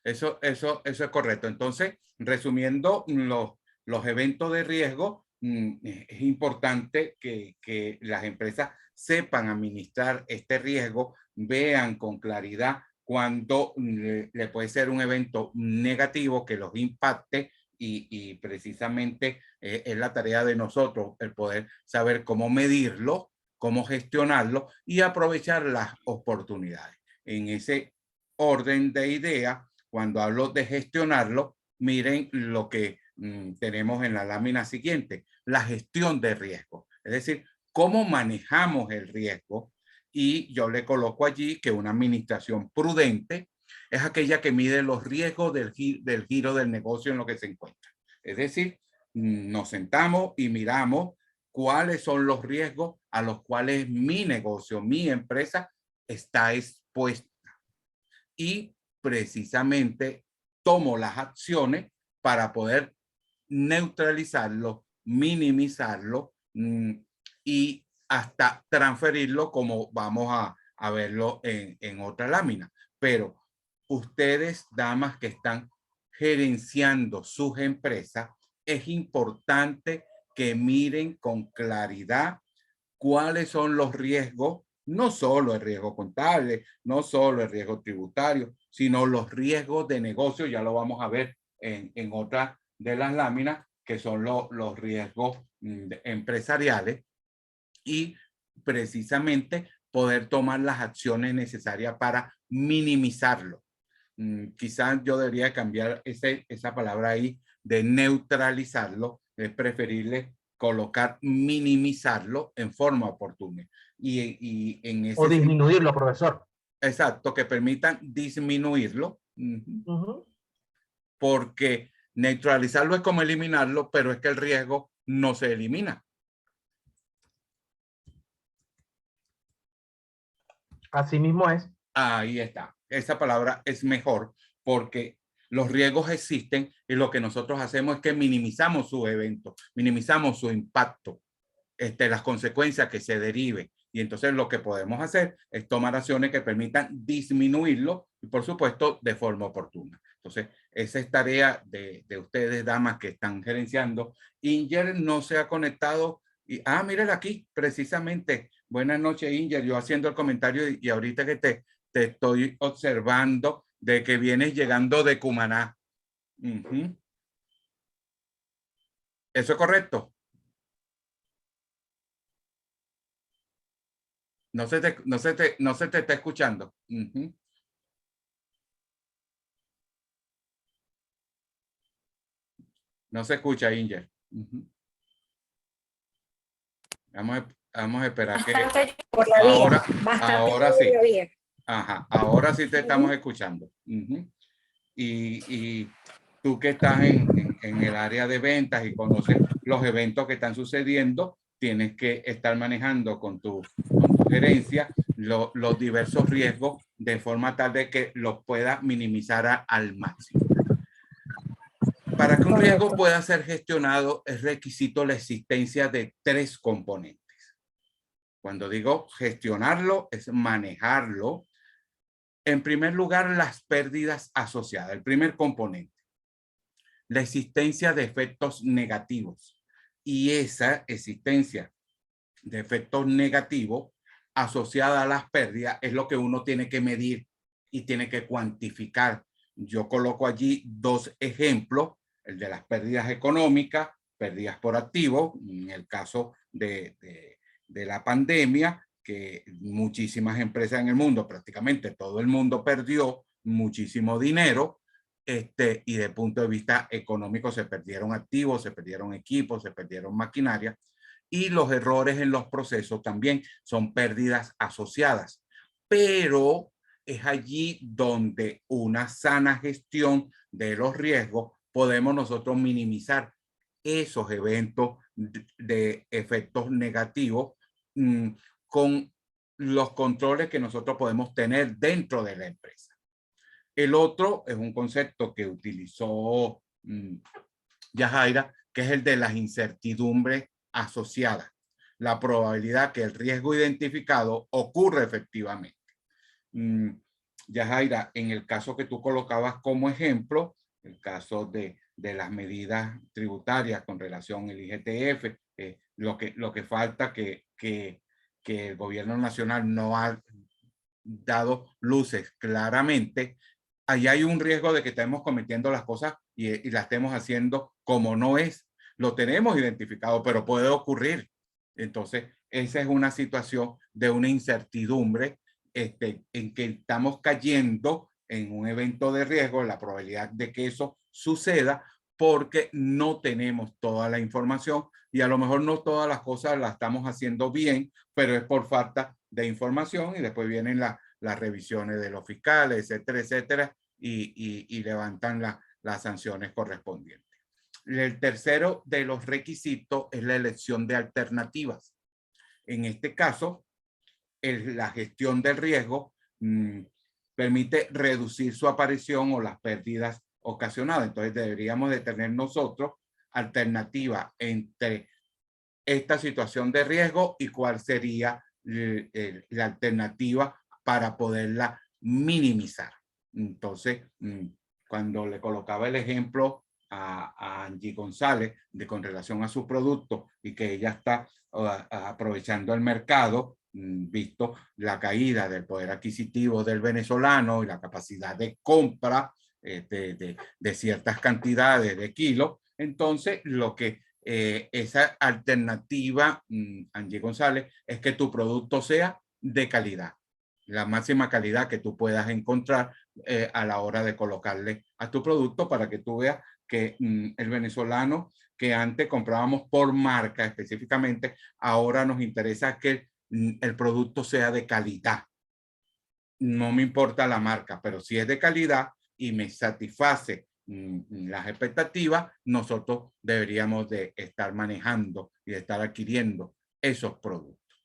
Eso es correcto. Entonces, resumiendo los eventos de riesgo, es importante que las empresas sepan administrar este riesgo, vean con claridad cuando le puede ser un evento negativo que los impacte y precisamente es la tarea de nosotros el poder saber cómo medirlo, cómo gestionarlo y aprovechar las oportunidades. En ese orden de ideas, cuando hablo de gestionarlo, miren lo que tenemos en la lámina siguiente, la gestión de riesgo. Es decir, cómo manejamos el riesgo, y yo le coloco allí que una administración prudente es aquella que mide los riesgos del giro del negocio en lo que se encuentra. Es decir, nos sentamos y miramos cuáles son los riesgos a los cuales mi negocio, mi empresa está expuesta. Y precisamente tomo las acciones para poder neutralizarlo, minimizarlo y hasta transferirlo, como vamos a verlo en otra lámina. Pero ustedes, damas que están gerenciando sus empresas, es importante que miren con claridad cuáles son los riesgos, no solo el riesgo contable, no solo el riesgo tributario, sino los riesgos de negocio. Ya lo vamos a ver en otra de las láminas, que son los riesgos empresariales, y precisamente poder tomar las acciones necesarias para minimizarlo. Quizás yo debería cambiar esa palabra ahí de neutralizarlo. Es preferible colocar minimizarlo en forma oportuna. Y en ese o disminuirlo, profesor. Exacto, que permitan disminuirlo. Porque neutralizarlo es como eliminarlo, pero es que el riesgo no se elimina. Así mismo es. Ahí está. Esa palabra es mejor porque los riesgos existen y lo que nosotros hacemos es que minimizamos su evento, minimizamos su impacto, las consecuencias que se deriven. Y entonces lo que podemos hacer es tomar acciones que permitan disminuirlo y, por supuesto, de forma oportuna. Entonces, esa es tarea de ustedes, damas que están gerenciando. Inger no se ha conectado. Mírala aquí, precisamente. Buenas noches, Inger. Yo haciendo el comentario y ahorita que te estoy observando de que vienes llegando de Cumaná. ¿Eso es correcto? No se te está escuchando. No se escucha, Inger. Vamos a esperar bastante que por la ahora, ahora sí. Bien. Ajá, ahora sí te estamos escuchando. Y tú que estás en el área de ventas y conoces los eventos que están sucediendo, tienes que estar manejando con tu gerencia los diversos riesgos de forma tal de que los pueda minimizar al máximo. Para que un riesgo pueda ser gestionado es requisito la existencia de 3 componentes. Cuando digo gestionarlo, es manejarlo. En primer lugar, las pérdidas asociadas. El primer componente, la existencia de efectos negativos. Y esa existencia de efectos negativos asociada a las pérdidas es lo que uno tiene que medir y tiene que cuantificar. Yo coloco allí 2 ejemplos, el de las pérdidas económicas, pérdidas por activo, en el caso de la pandemia, que muchísimas empresas en el mundo, prácticamente todo el mundo perdió muchísimo dinero, y de punto de vista económico se perdieron activos, se perdieron equipos, se perdieron maquinaria, y los errores en los procesos también son pérdidas asociadas. Pero es allí donde una sana gestión de los riesgos podemos nosotros minimizar esos eventos de efectos negativos con los controles que nosotros podemos tener dentro de la empresa. El otro es un concepto que utilizó Yajaira, que es el de las incertidumbres asociadas. La probabilidad que el riesgo identificado ocurre efectivamente. Yajaira, en el caso que tú colocabas como ejemplo, el caso de las medidas tributarias con relación al IGTF, lo que falta que el gobierno nacional no ha dado luces claramente, ahí hay un riesgo de que estemos cometiendo las cosas y las estemos haciendo como no es. Lo tenemos identificado, pero puede ocurrir. Entonces, esa es una situación de una incertidumbre en que estamos cayendo en un evento de riesgo, la probabilidad de que eso suceda porque no tenemos toda la información y a lo mejor no todas las cosas las estamos haciendo bien, pero es por falta de información y después vienen las revisiones de los fiscales, etcétera, etcétera, y levantan las sanciones correspondientes. El tercero de los requisitos es la elección de alternativas. En este caso, la gestión del riesgo permite reducir su aparición o las pérdidas ocasionadas. Entonces deberíamos de tener nosotros alternativa entre esta situación de riesgo y cuál sería la alternativa para poderla minimizar. Entonces, cuando le colocaba el ejemplo a Angie González con relación a su producto y que ella está aprovechando el mercado, visto la caída del poder adquisitivo del venezolano y la capacidad de compra de ciertas cantidades de kilos, entonces lo que esa alternativa, Angie González, es que tu producto sea de calidad, la máxima calidad que tú puedas encontrar a la hora de colocarle a tu producto, para que tú veas que el venezolano que antes comprábamos por marca específicamente, ahora nos interesa que el producto sea de calidad. No me importa la marca, pero si es de calidad y me satisface las expectativas, nosotros deberíamos de estar manejando y de estar adquiriendo esos productos.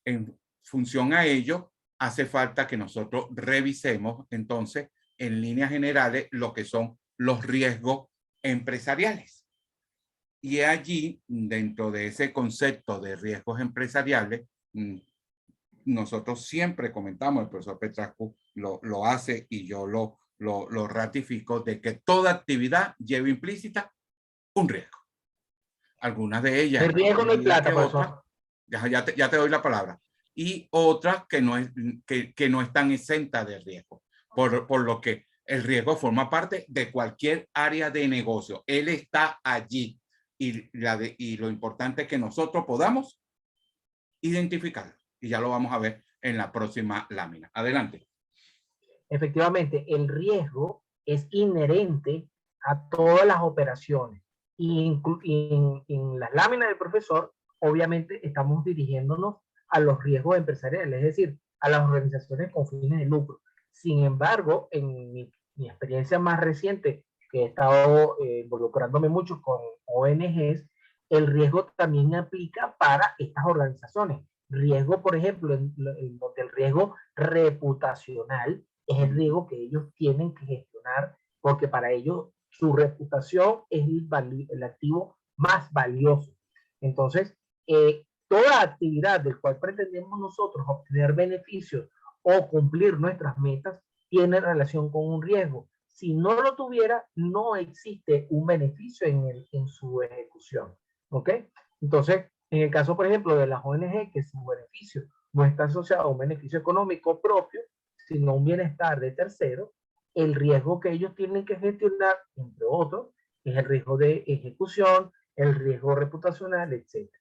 En función a ello, hace falta que nosotros revisemos entonces en líneas generales lo que son los riesgos empresariales. Y allí, dentro de ese concepto de riesgos empresariales, nosotros siempre comentamos, el profesor Petrasco lo hace y yo lo ratifico, de que toda actividad lleva implícita un riesgo. Algunas de ellas. El riesgo no hay plata, profesor. Ya te doy la palabra. Y otras que no están exentas de riesgo. Por lo que el riesgo forma parte de cualquier área de negocio. Él está allí. Y lo importante es que nosotros podamos identificarlo. Y ya lo vamos a ver en la próxima lámina. Adelante. Efectivamente, el riesgo es inherente a todas las operaciones. Y en las láminas del profesor, obviamente, estamos dirigiéndonos a los riesgos empresariales, es decir, a las organizaciones con fines de lucro. Sin embargo, en mi experiencia más reciente, que he estado involucrándome mucho con ONGs, el riesgo también aplica para estas organizaciones. Riesgo, por ejemplo, en donde el riesgo reputacional es el riesgo que ellos tienen que gestionar, porque para ellos su reputación es el activo más valioso. Entonces, toda actividad del cual pretendemos nosotros obtener beneficios o cumplir nuestras metas tiene relación con un riesgo. Si no lo tuviera, no existe un beneficio en su ejecución. ¿Ok? Entonces, en el caso, por ejemplo, de las ONG, que su beneficio no está asociado a un beneficio económico propio, sino un bienestar de terceros, el riesgo que ellos tienen que gestionar, entre otros, es el riesgo de ejecución, el riesgo reputacional, etc.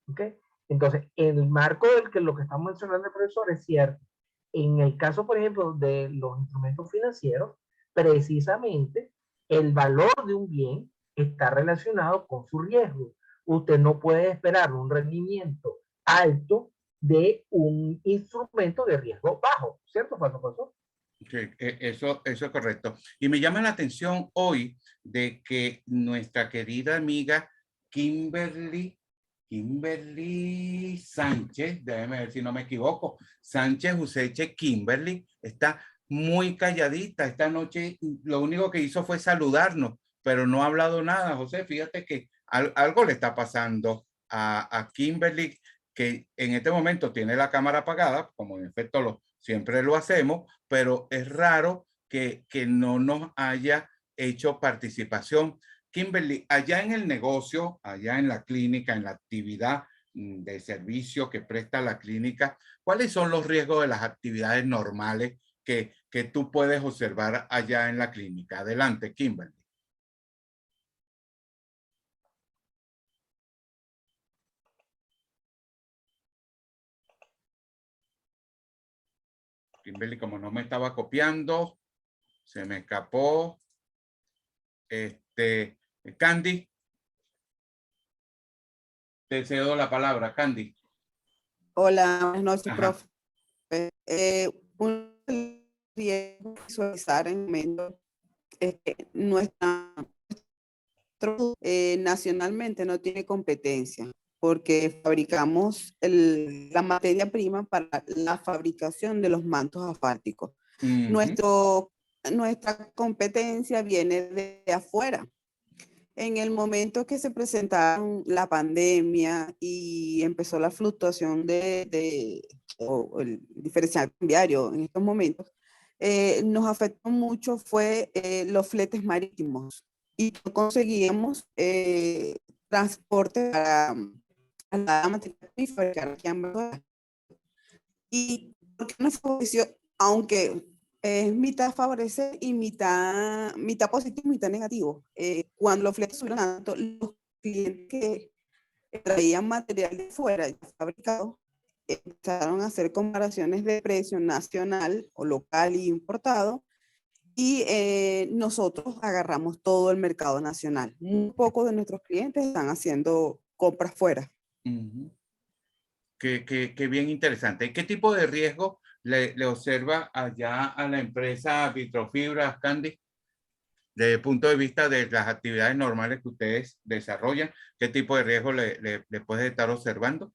¿Okay? Entonces, en el marco del que lo que estamos mencionando el profesor es cierto. En el caso, por ejemplo, de los instrumentos financieros, precisamente el valor de un bien está relacionado con su riesgo. Usted no puede esperar un rendimiento alto de un instrumento de riesgo bajo, ¿cierto, profesor? Sí, eso es correcto. Y me llama la atención hoy de que nuestra querida amiga Kimberly Sánchez, déjeme ver si no me equivoco, Sánchez Useche Kimberly, está muy calladita. Esta noche lo único que hizo fue saludarnos, pero no ha hablado nada. José, fíjate que algo le está pasando a Kimberly, que en este momento tiene la cámara apagada, como en efecto siempre lo hacemos, pero es raro que no nos haya hecho participación. Kimberly, allá en el negocio, allá en la clínica, en la actividad de servicio que presta la clínica, ¿cuáles son los riesgos de las actividades normales que tú puedes observar allá en la clínica? Adelante, Kimberly. Kimberly, como no me estaba copiando, se me escapó. Candy, te cedo la palabra, Candy. Hola, buenas noches, Ajá. profe. Un riesgo que visualizar en el momento es que nacionalmente no tiene competencia porque fabricamos la materia prima para la fabricación de los mantos asfálticos. Nuestra competencia viene de afuera. En el momento que se presentaron la pandemia y empezó la fluctuación o el diferencial cambiario en estos momentos, nos afectó mucho fue los fletes marítimos y no conseguíamos transporte para la materia prima fabricar aquí en Venezuela. Y porque nos favoreció, aunque es mitad favorecer y mitad positivo y mitad negativo. Cuando los fletes subieron tanto, los clientes que traían material de fuera ya fabricado empezaron a hacer comparaciones de precio nacional o local y importado, y nosotros agarramos todo el mercado nacional. Muy pocos de nuestros clientes están haciendo compras fuera. Qué bien interesante. ¿Qué tipo de riesgo le observa allá a la empresa Vitrofibras, Candy? Desde el punto de vista de las actividades normales que ustedes desarrollan, ¿qué tipo de riesgo le puede estar observando?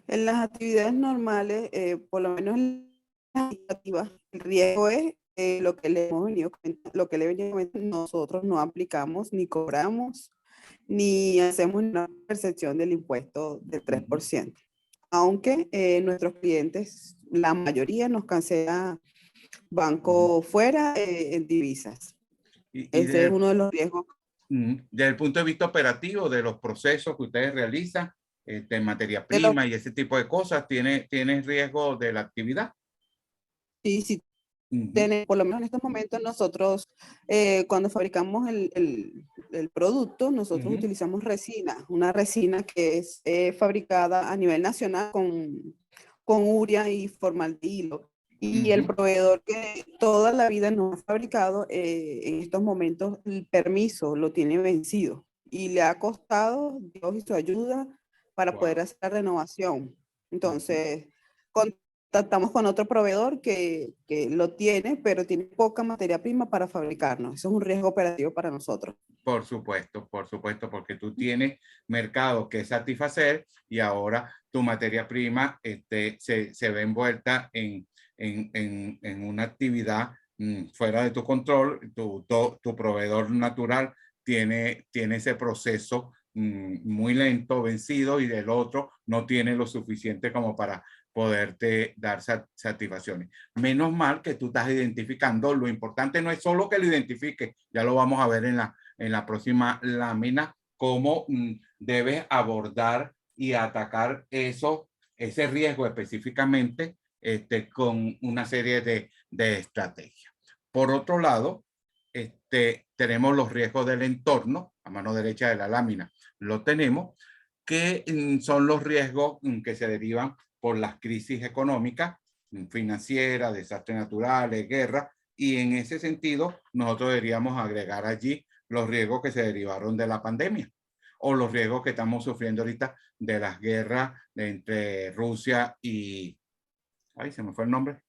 En las actividades normales, por lo menos en las administrativas, el riesgo es lo que le hemos venido comentando, nosotros no aplicamos ni cobramos ni hacemos una percepción del impuesto del 3%. Aunque nuestros clientes, la mayoría nos cancela banco fuera en divisas. Ese es uno de los riesgos. Desde el punto de vista operativo de los procesos que ustedes realizan, de materia prima y ese tipo de cosas, ¿tiene riesgo de la actividad? Sí, sí. Por lo menos en estos momentos nosotros, cuando fabricamos el producto, nosotros utilizamos resina, una resina que es fabricada a nivel nacional con urea y formaldehído. Y el proveedor que toda la vida nos ha fabricado, en estos momentos el permiso lo tiene vencido y le ha costado Dios y su ayuda para poder hacer la renovación. Entonces, contactamos con otro proveedor que lo tiene, pero tiene poca materia prima para fabricarnos. Eso es un riesgo operativo para nosotros. Por supuesto, porque tú tienes mercado que satisfacer y ahora tu materia prima se ve envuelta en una actividad fuera de tu control. Tu proveedor natural tiene ese proceso muy lento, vencido, y del otro no tiene lo suficiente como para poderte dar satisfacciones. Menos mal que tú estás identificando. Lo importante no es solo que lo identifiques, ya lo vamos a ver en la próxima lámina, cómo debes abordar y atacar ese riesgo específicamente con una serie de estrategias. Por otro lado, tenemos los riesgos del entorno, a mano derecha de la lámina lo tenemos, que son los riesgos que se derivan por las crisis económicas, financieras, desastres naturales, guerra, y en ese sentido nosotros deberíamos agregar allí los riesgos que se derivaron de la pandemia o los riesgos que estamos sufriendo ahorita de las guerras entre Rusia y, ay, se me fue el nombre,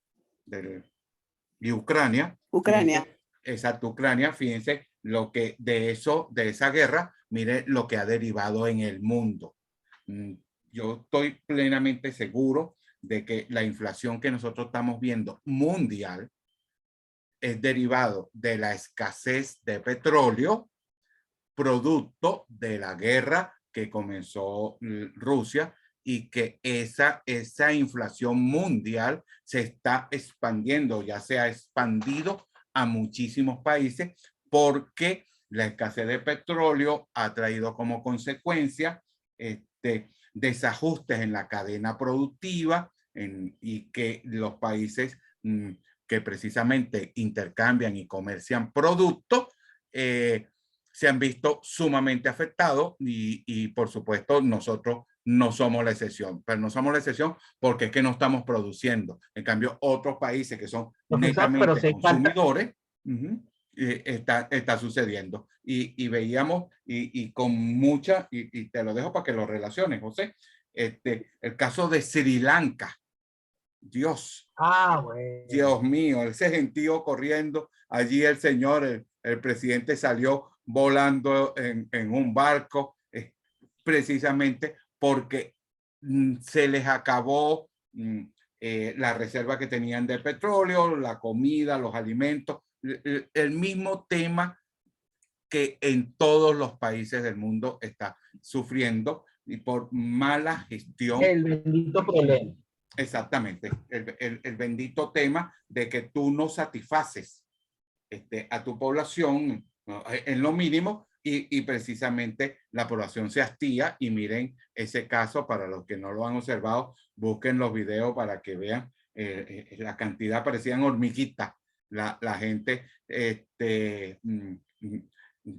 y Ucrania. Ucrania. Fíjense, exacto, Ucrania, fíjense lo que de esa guerra, mire lo que ha derivado en el mundo. Yo estoy plenamente seguro de que la inflación que nosotros estamos viendo mundial es derivado de la escasez de petróleo, producto de la guerra que comenzó Rusia, y que esa inflación mundial se está expandiendo, ya se ha expandido a muchísimos países, porque la escasez de petróleo ha traído como consecuencia desajustes en la cadena productiva, y que los países que precisamente intercambian y comercian productos se han visto sumamente afectados, y por supuesto nosotros no somos la excepción, pero no somos la excepción porque es que no estamos produciendo. En cambio, otros países que son netamente consumidores, está sucediendo. Y veíamos, y con mucha, y te lo dejo para que lo relaciones, José, El caso de Sri Lanka. Dios. Bueno. Dios mío, ese gentío corriendo. Allí el señor, el presidente salió volando en un barco, precisamente porque se les acabó la reserva que tenían de petróleo, la comida, los alimentos, el mismo tema que en todos los países del mundo está sufriendo y por mala gestión. El bendito problema. Exactamente, el bendito tema de que tú no satisfaces a tu población, ¿no?, en lo mínimo, y precisamente la población se hastía. Y miren ese caso, para los que no lo han observado, busquen los videos para que vean la cantidad, parecían hormiguitas, la gente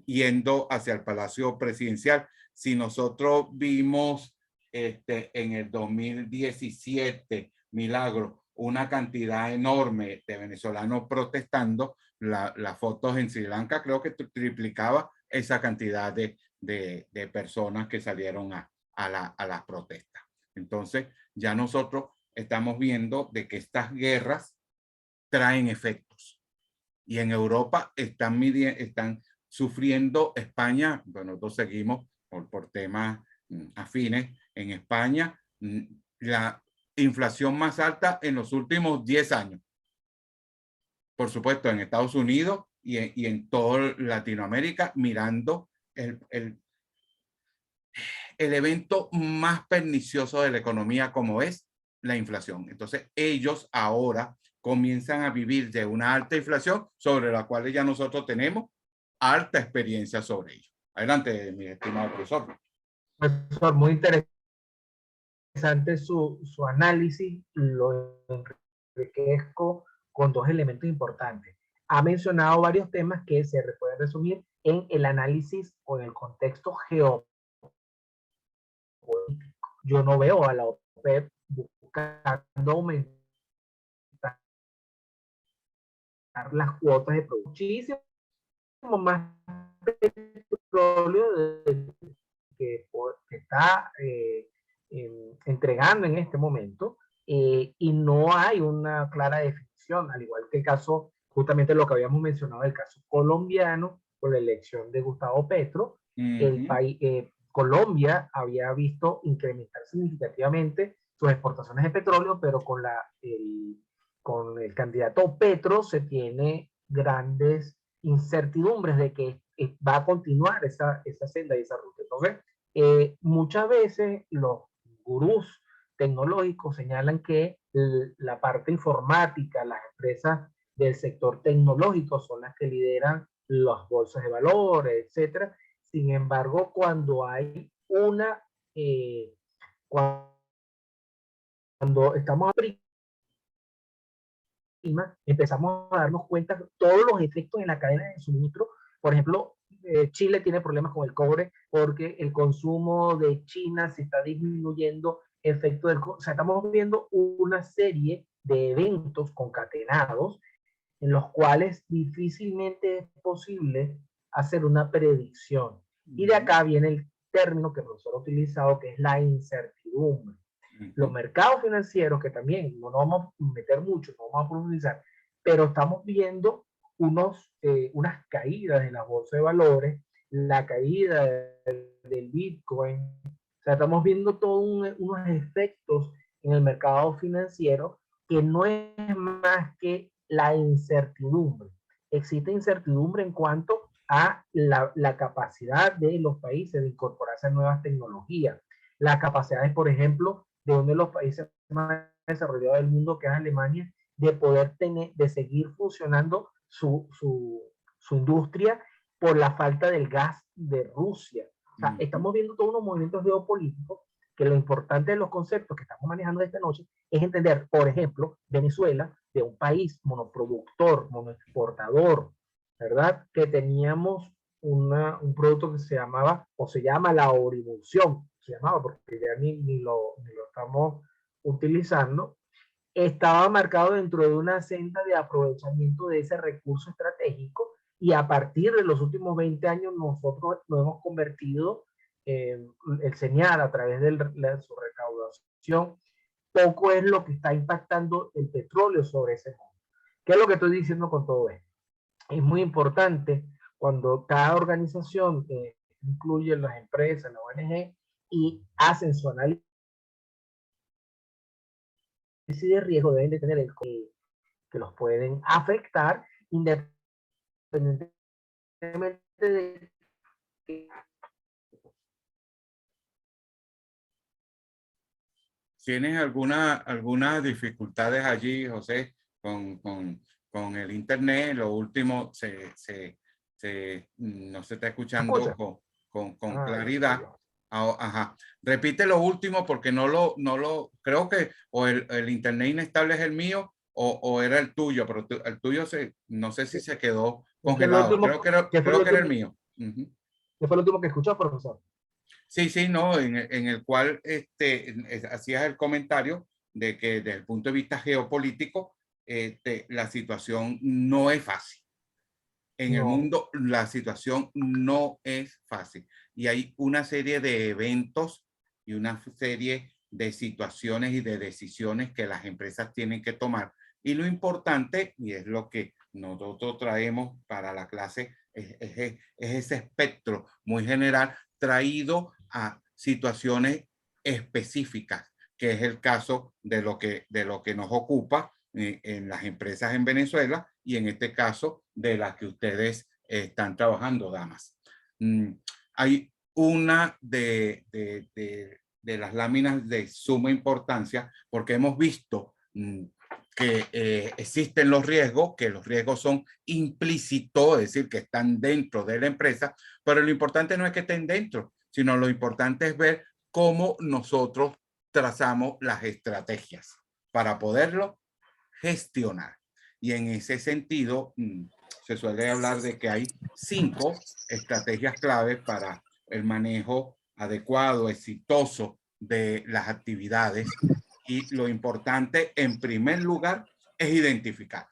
yendo hacia el Palacio Presidencial. Si nosotros vimos en el 2017, Milagro, una cantidad enorme de venezolanos protestando, las fotos en Sri Lanka creo que triplicaba esa cantidad de personas que salieron a las protestas. Entonces ya nosotros estamos viendo de que estas guerras traen efectos, y en Europa están sufriendo. España, bueno, nosotros seguimos por temas afines. En España, la inflación más alta en los últimos 10 años. Por supuesto, en Estados Unidos y en toda Latinoamérica, mirando el evento más pernicioso de la economía, como es la inflación. Entonces, ellos ahora comienzan a vivir de una alta inflación sobre la cual ya nosotros tenemos alta experiencia sobre ello. Adelante, mi estimado profesor. Profesor, muy interesante su análisis. Lo enriquezco con dos elementos importantes. Ha mencionado varios temas que se pueden resumir en el análisis o en el contexto geopolítico. Yo no veo a la OPEP buscando aumentar las cuotas de producción. Muchísimo más petróleo que está entregando en este momento, y no hay una clara definición, al igual que el caso, justamente lo que habíamos mencionado, el caso colombiano, con la elección de Gustavo Petro. El país, Colombia había visto incrementar significativamente sus exportaciones de petróleo, pero con el candidato Petro se tiene grandes incertidumbres de que va a continuar esa senda y esa ruta. Entonces, muchas veces los gurús tecnológicos señalan que la parte informática, las empresas del sector tecnológico son las que lideran las bolsas de valores, etcétera. Sin embargo, cuando hay cuando estamos empezamos a darnos cuenta de todos los efectos en la cadena de suministro. Por ejemplo, Chile tiene problemas con el cobre porque el consumo de China se está disminuyendo, efecto o sea, estamos viendo una serie de eventos concatenados en los cuales difícilmente es posible hacer una predicción. Y de acá viene el término que el profesor ha utilizado, que es la incertidumbre. Los mercados financieros, que también no nos vamos a meter mucho, no vamos a profundizar, pero estamos viendo unas caídas de la bolsa de valores, la caída del Bitcoin. O sea, estamos viendo todos unos efectos en el mercado financiero que no es más que la incertidumbre. Existe incertidumbre en cuanto a la capacidad de los países de incorporarse a nuevas tecnologías. Las capacidades, por ejemplo, de uno de los países más desarrollados del mundo, que es Alemania, de poder de seguir funcionando su industria por la falta del gas de Rusia. O sea, estamos viendo todos unos movimientos geopolíticos que lo importante de los conceptos que estamos manejando esta noche es entender, por ejemplo, Venezuela, de un país monoproductor, monoexportador, ¿verdad? Que teníamos un producto que se llamaba, o se llama la orimulsión, se llamaba porque ya ni lo estamos utilizando, estaba marcado dentro de una senda de aprovechamiento de ese recurso estratégico, y a partir de los últimos 20 años nosotros nos hemos convertido, el señal a través de su recaudación poco es lo que está impactando el petróleo sobre ese mundo. ¿Qué es lo que estoy diciendo con todo esto? Es muy importante cuando cada organización que incluye las empresas, la ONG, y hacen su análisis de riesgo, deben de tener el que los pueden afectar independientemente de que ¿Tienes algunas dificultades allí, José, con el internet? Lo último, no se está escuchando con claridad. Ajá. Repite lo último porque creo que o el internet inestable es el mío o era el tuyo, pero el tuyo no sé si se quedó congelado. Creo que era el mío. ¿Qué fue lo último que escuchó, profesor? Sí, no, en el cual hacías el comentario de que desde el punto de vista geopolítico, la situación no es fácil. En el mundo la situación no es fácil. Y hay una serie de eventos y una serie de situaciones y de decisiones que las empresas tienen que tomar. Y lo importante, y es lo que nosotros traemos para la clase, es ese espectro muy general traído a situaciones específicas, que es el caso de lo que nos ocupa en las empresas en Venezuela y en este caso de las que ustedes están trabajando, damas. Hay una de las láminas de suma importancia porque hemos visto que existen los riesgos, que los riesgos son implícitos, es decir, que están dentro de la empresa, pero lo importante no es que estén dentro, sino lo importante es ver cómo nosotros trazamos las estrategias para poderlo gestionar. Y en ese sentido, se suele hablar de que hay 5 estrategias claves para el manejo adecuado, exitoso de las actividades. Y lo importante, en primer lugar, es identificar.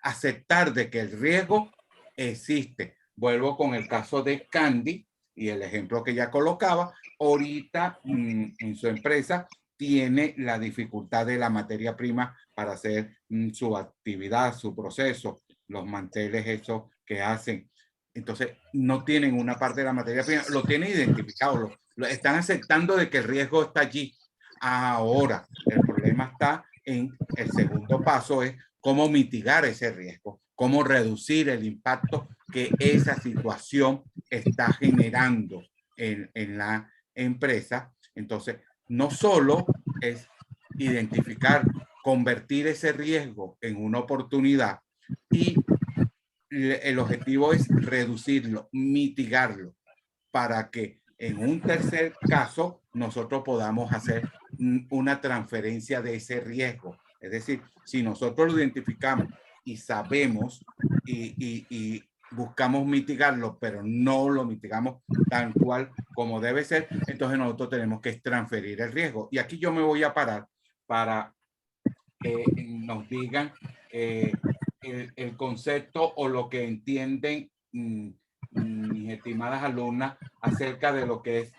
Aceptar de que el riesgo existe. Vuelvo con el caso de Candy y el ejemplo que ya colocaba. Ahorita en su empresa tiene la dificultad de la materia prima para hacer su actividad, su proceso, los manteles esos que hacen. Entonces, no tienen una parte de la materia prima, lo tienen identificado, lo están aceptando de que el riesgo está allí. Ahora, el problema está en el segundo paso, es cómo mitigar ese riesgo, cómo reducir el impacto que esa situación está generando en la empresa. Entonces, no solo es identificar, convertir ese riesgo en una oportunidad y el objetivo es reducirlo, mitigarlo, para que en un tercer caso nosotros podamos hacer una transferencia de ese riesgo. Es decir, si nosotros lo identificamos y sabemos y buscamos mitigarlo, pero no lo mitigamos tal cual como debe ser, entonces nosotros tenemos que transferir el riesgo. Y aquí yo me voy a parar para que nos digan el concepto o lo que entienden mis estimadas alumnas acerca de lo que es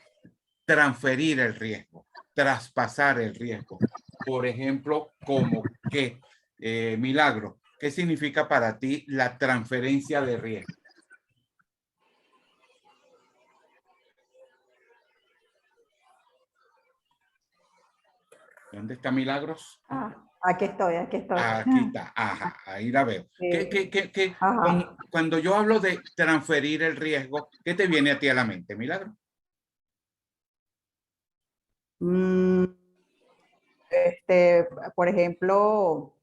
transferir el riesgo, traspasar el riesgo. Por ejemplo, como que, Milagro, ¿qué significa para ti la transferencia de riesgo? ¿Dónde está Milagros? Aquí estoy, aquí estoy. Aquí está, ajá, ahí la veo. Cuando yo hablo de transferir el riesgo, ¿qué te viene a ti a la mente, Milagro? Por ejemplo,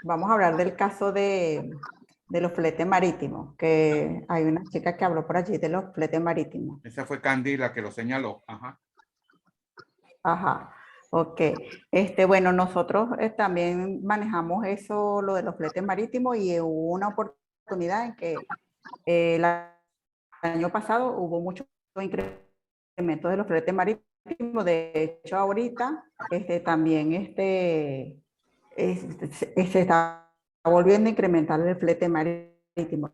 vamos a hablar del caso de los fletes marítimos, que hay una chica que habló por allí de los fletes marítimos. Esa fue Candy la que lo señaló. Ajá. Ajá, ok. Bueno, nosotros también manejamos eso, lo de los fletes marítimos, y hubo una oportunidad en que el año pasado hubo mucho incremento de los fletes marítimos. De hecho, ahorita también se está volviendo a incrementar el flete marítimo.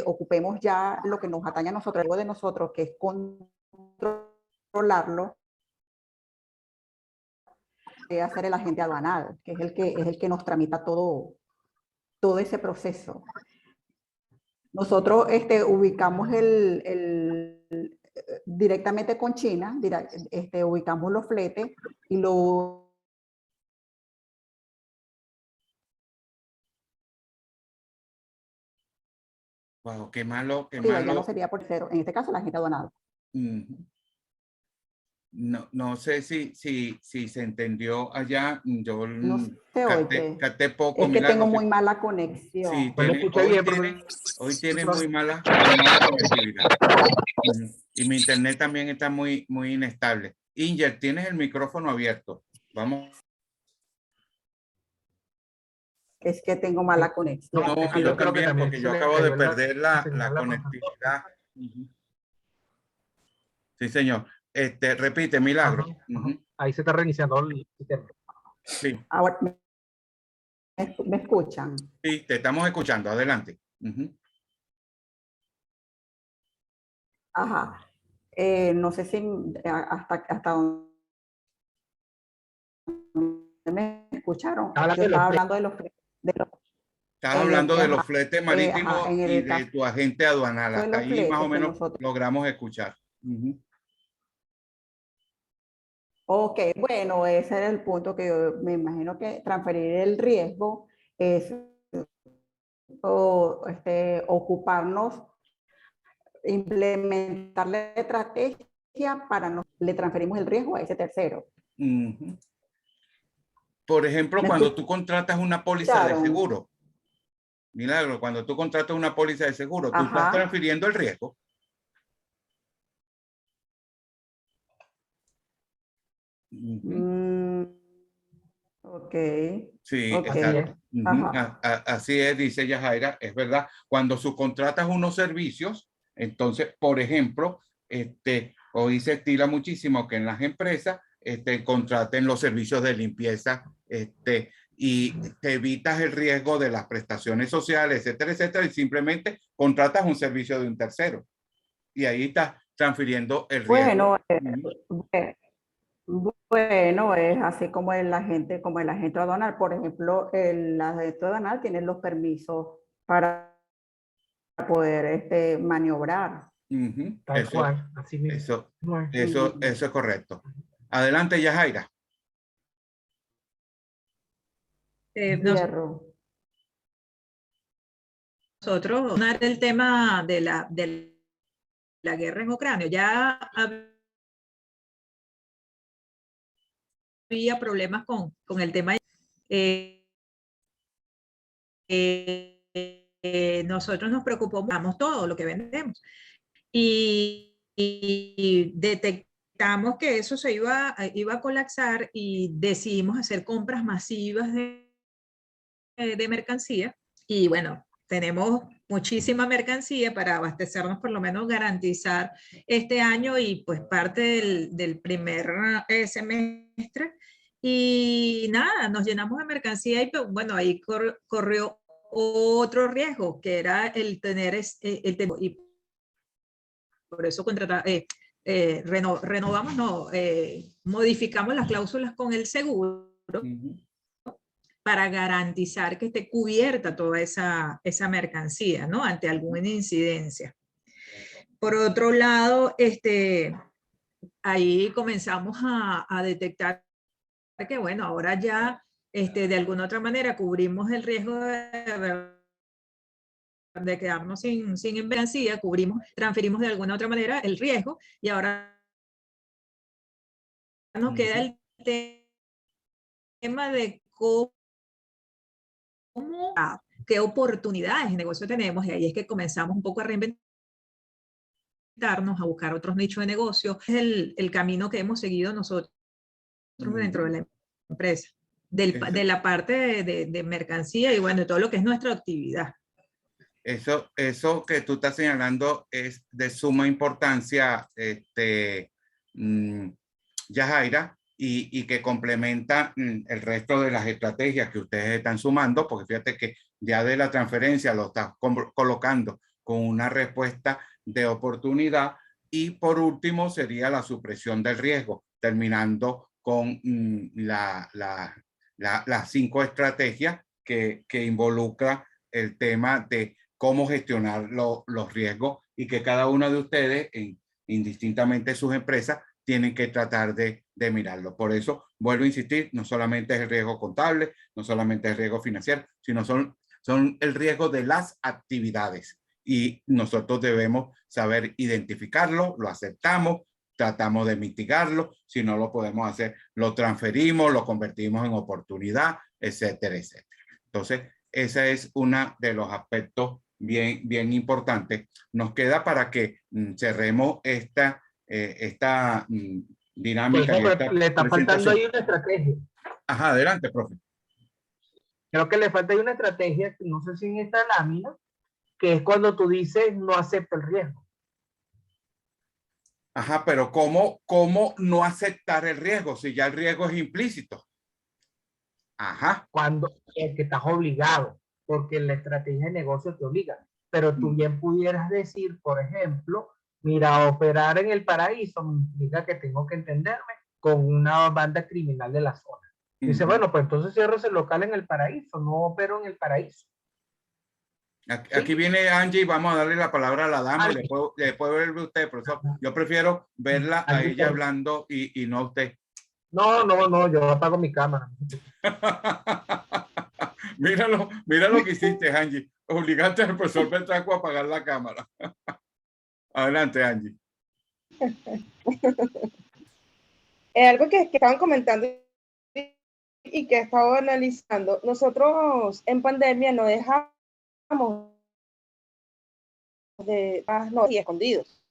ocupemos ya lo que nos atañe a nosotros, algo de nosotros, que es controlarlo, hacer el agente aduanal, que es el que nos tramita todo ese proceso. Nosotros ubicamos directamente con China, ubicamos los fletes y lo... Wow, qué malo, qué Ya malo. no sería por cero, en este caso la agente aduanal. No sé si se entendió allá. Yo No se oye. capté poco. Es que Milagro, tengo muy mala conexión. Sí, No le escuché bien, hoy tiene muy mala conectividad. Y mi internet también está muy inestable. Inger, tienes el micrófono abierto. Vamos. Es que tengo mala conexión. No, aquí yo creo que también, porque se yo le acabo de cayó perder la señal, conectividad. Sí, señor. Repite, Milagro. Ahí se está reiniciando el sistema. Sí. Ahora, ¿me escuchan? Sí, te estamos escuchando. Adelante. Ajá. No sé si hasta dónde me escucharon. Yo estaba hablando de los... Estás hablando de los fletes marítimos en y el de caso tu agente aduanal. de Hasta los ahí fletes más o que menos nosotros... logramos escuchar. Ok, bueno, ese era el punto que yo me imagino que transferir el riesgo es ocuparnos, implementar la estrategia para no le transferimos el riesgo a ese tercero. Por ejemplo, cuando tú contratas una póliza de seguro, Milagro, cuando tú contratas una póliza de seguro, tú estás transfiriendo el riesgo. Ok. Sí, Okay. exacto. Así es, dice Yajaira, es verdad. Cuando subcontratas unos servicios, entonces, por ejemplo, hoy se estila muchísimo que en las empresas contraten los servicios de limpieza y te evitas el riesgo de las prestaciones sociales, etcétera, etcétera, y simplemente contratas un servicio de un tercero. Y ahí estás transfiriendo el riesgo. Bueno, es así como el agente aduanal. Por ejemplo, el agente aduanal tiene los permisos para poder maniobrar. Tal cual, así mismo. Eso es correcto. Adelante, Yajaira. Nosotros, el tema de la guerra en Ucrania, ya había problemas con el tema. Nosotros nos preocupamos todo lo que vendemos y detectamos que eso se iba a colapsar y decidimos hacer compras masivas de mercancía y bueno, tenemos muchísima mercancía para abastecernos, por lo menos garantizar este año y pues parte del primer semestre. Y nada, nos llenamos de mercancía y pues, bueno, ahí corrió otro riesgo, que era el tener, y por eso renovamos, no, modificamos las cláusulas con el seguro para garantizar que esté cubierta toda esa mercancía, ¿no? Ante alguna incidencia. Por otro lado, ahí comenzamos a detectar que, bueno, ahora ya de alguna otra manera cubrimos el riesgo de quedarnos sin mercancía, transferimos de alguna otra manera el riesgo y ahora nos queda el tema de qué oportunidades de negocio tenemos, y ahí es que comenzamos un poco a reinventarnos, a buscar otros nichos de negocio. Es el camino que hemos seguido nosotros dentro de la empresa, de la parte de mercancía y bueno, de todo lo que es nuestra actividad. Eso que tú estás señalando es de suma importancia, Yajaira, y que complementa el resto de las estrategias que ustedes están sumando, porque fíjate que ya de la transferencia lo estás colocando con una respuesta de oportunidad. Y por último sería la supresión del riesgo, terminando con las 5 estrategias que involucra el tema de cómo gestionar los riesgos y que cada una de ustedes, indistintamente sus empresas, tienen que tratar de mirarlo. Por eso, vuelvo a insistir, no solamente es el riesgo contable, no solamente es el riesgo financiero, sino son el riesgo de las actividades. Y nosotros debemos saber identificarlo, lo aceptamos, tratamos de mitigarlo, si no lo podemos hacer, lo transferimos, lo convertimos en oportunidad, etcétera, etcétera. Entonces, ese es uno de los aspectos bien importantes. Nos queda para que cerremos esta dinámica. Pues, le está faltando ahí una estrategia. Ajá, adelante, profe. Creo que le falta ahí una estrategia, no sé si en esta lámina, que es cuando tú dices no acepto el riesgo. Ajá, pero ¿cómo no aceptar el riesgo si ya el riesgo es implícito? Ajá. Cuando es que estás obligado, porque la estrategia de negocio te obliga. Pero tú bien pudieras decir, por ejemplo, mira, operar en el paraíso me implica que tengo que entenderme con una banda criminal de la zona. Dice, bueno, pues entonces cierro ese local en el paraíso, no opero en el paraíso. Aquí viene Angie y vamos a darle la palabra a la dama y después verle usted, profesor. Yo prefiero verla a ella hablando y no a usted. No, yo apago mi cámara. Mira lo que hiciste, Angie. Obligaste al profesor Petrasco a apagar la cámara. Adelante, Angie. Es algo que estaban comentando y que he estado analizando. Nosotros en pandemia no dejamos de y escondidos.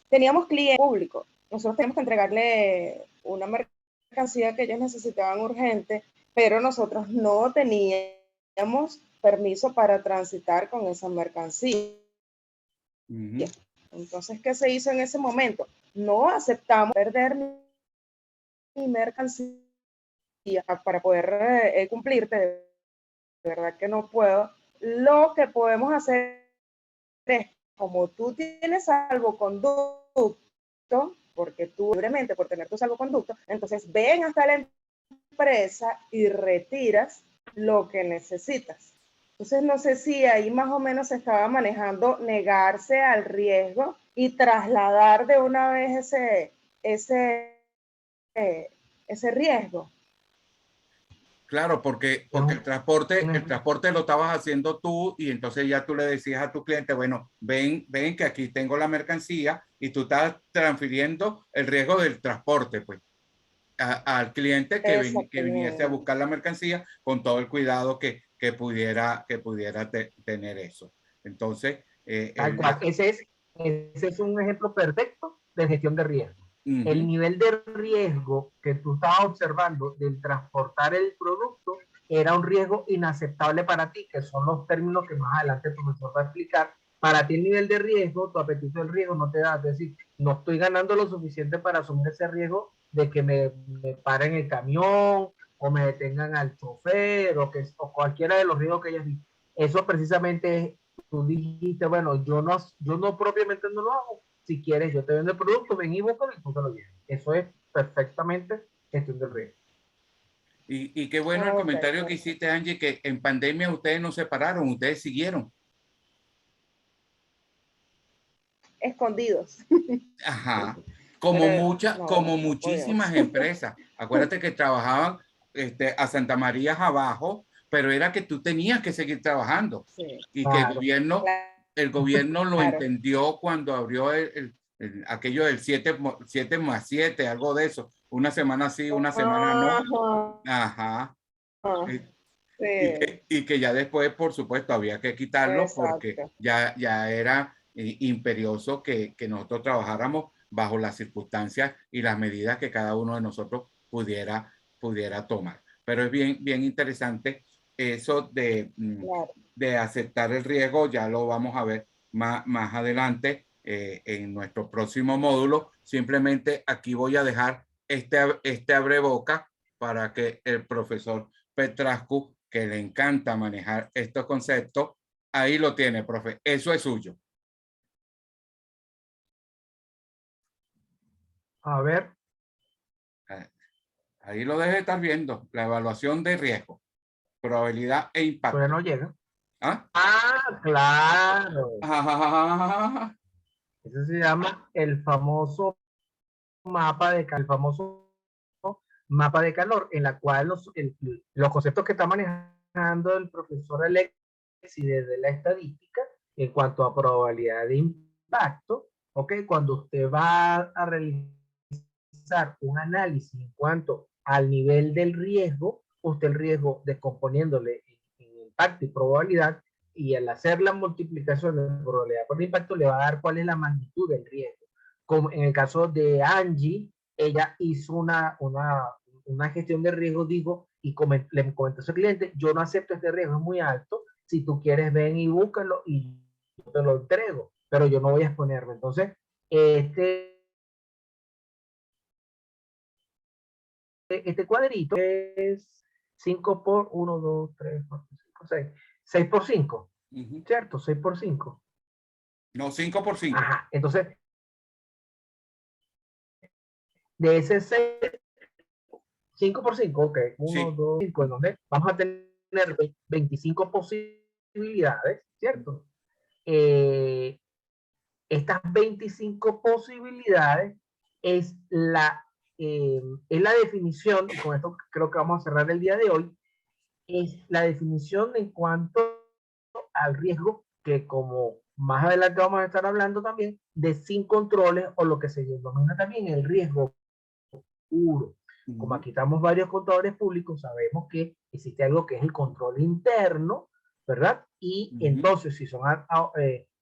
Teníamos clientes públicos. Nosotros teníamos que entregarle una mercancía que ellos necesitaban urgente, pero nosotros no teníamos permiso para transitar con esa mercancía. Entonces, ¿qué se hizo en ese momento? No aceptamos perder mi mercancía para poder cumplirte. De verdad que no puedo. Lo que podemos hacer es, como tú tienes salvoconducto, porque tú libremente por tener tu salvoconducto, entonces ven hasta la empresa y retiras lo que necesitas. Entonces no sé si ahí más o menos se estaba manejando negarse al riesgo y trasladar de una vez ese riesgo. Claro, porque el transporte lo estabas haciendo tú y entonces ya tú le decías a tu cliente, bueno, ven que aquí tengo la mercancía y tú estás transfiriendo el riesgo del transporte, pues, al cliente que viniese a buscar la mercancía con todo el cuidado que pudiera tener eso. Entonces, ese es un ejemplo perfecto de gestión de riesgo. El nivel de riesgo que tú estabas observando del transportar el producto era un riesgo inaceptable para ti, que son los términos que más adelante el profesor va a explicar. Para ti el nivel de riesgo, tu apetito del riesgo no te da, es decir, no estoy ganando lo suficiente para asumir ese riesgo de que me paren el camión o me detengan al chofer o cualquiera de los riesgos que hayas visto. Eso precisamente es, tú dijiste, bueno, yo no propiamente no lo hago. Si quieres, yo te vendo el producto, ven y búscalo y tú te lo llevas. Eso es perfectamente gestión del riesgo. Y qué bueno el comentario que hiciste, Angie, que en pandemia ustedes no se pararon, ustedes siguieron. Escondidos. Ajá. Como muchísimas empresas. Acuérdate que trabajaban a Santa María abajo, pero era que tú tenías que seguir trabajando. Sí, y claro, que el gobierno lo entendió cuando abrió aquello del 7+7, algo de eso. Una semana sí, una semana no. Ajá. Sí. Y que ya después, por supuesto, había que quitarlo. Exacto. Porque ya era imperioso que nosotros trabajáramos bajo las circunstancias y las medidas que cada uno de nosotros pudiera tomar. Pero es bien interesante eso de aceptar el riesgo, ya lo vamos a ver más adelante en nuestro próximo módulo. Simplemente aquí voy a dejar este abreboca para que el profesor Petrascu, que le encanta manejar estos conceptos, ahí lo tiene, profe. Eso es suyo. A ver. Ahí lo debe estar viendo. La evaluación de riesgo, probabilidad e impacto. Todavía no llega. ¿Ah? Ah, claro. Ah, Eso se llama el famoso mapa de calor, en la cual los conceptos que está manejando el profesor Alexis desde la estadística en cuanto a probabilidad de impacto, ¿ok? Cuando usted va a realizar un análisis en cuanto al nivel del riesgo, usted el riesgo descomponiéndole en impacto y probabilidad, y al hacer la multiplicación de probabilidad por impacto le va a dar cuál es la magnitud del riesgo. Como en el caso de Angie, ella hizo una gestión de riesgo, digo, y le comentó a su cliente, yo no acepto este riesgo, es muy alto, si tú quieres ven y búscalo y yo te lo entrego, pero yo no voy a exponerme. Entonces, este cuadrito es 5 por 1, 2, 3, 4, 5, 6. 6 por 5, ¿cierto? 6 por 5. no, 5 por 5. Ajá, entonces, de ese 6, 5 por 5, ok. 1, sí. 2, 5, en donde vamos a tener 25 posibilidades, ¿cierto? Estas 25 posibilidades es la definición, y con esto creo que vamos a cerrar el día de hoy, es la definición en cuanto al riesgo, que como más adelante vamos a estar hablando también, de sin controles, o lo que se denomina también el riesgo puro. Como aquí estamos varios contadores públicos, sabemos que existe algo que es el control interno, ¿verdad? Y entonces, si son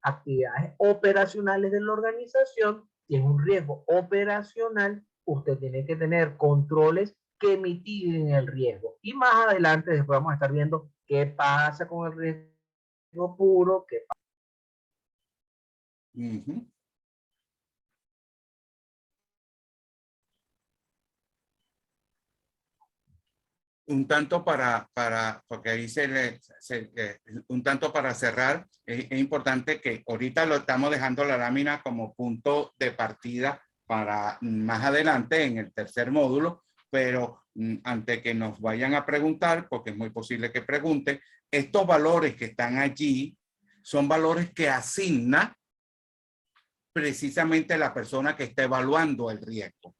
actividades operacionales de la organización, si es un riesgo operacional, usted tiene que tener controles que mitiguen el riesgo. Y más adelante, después vamos a estar viendo qué pasa con el riesgo puro, qué pasa. Un tanto porque ahí un tanto para cerrar, es importante que ahorita lo estamos dejando la lámina como punto de partida para más adelante en el tercer módulo, pero antes que nos vayan a preguntar, porque es muy posible que pregunten, estos valores que están allí son valores que asigna precisamente la persona que está evaluando el riesgo.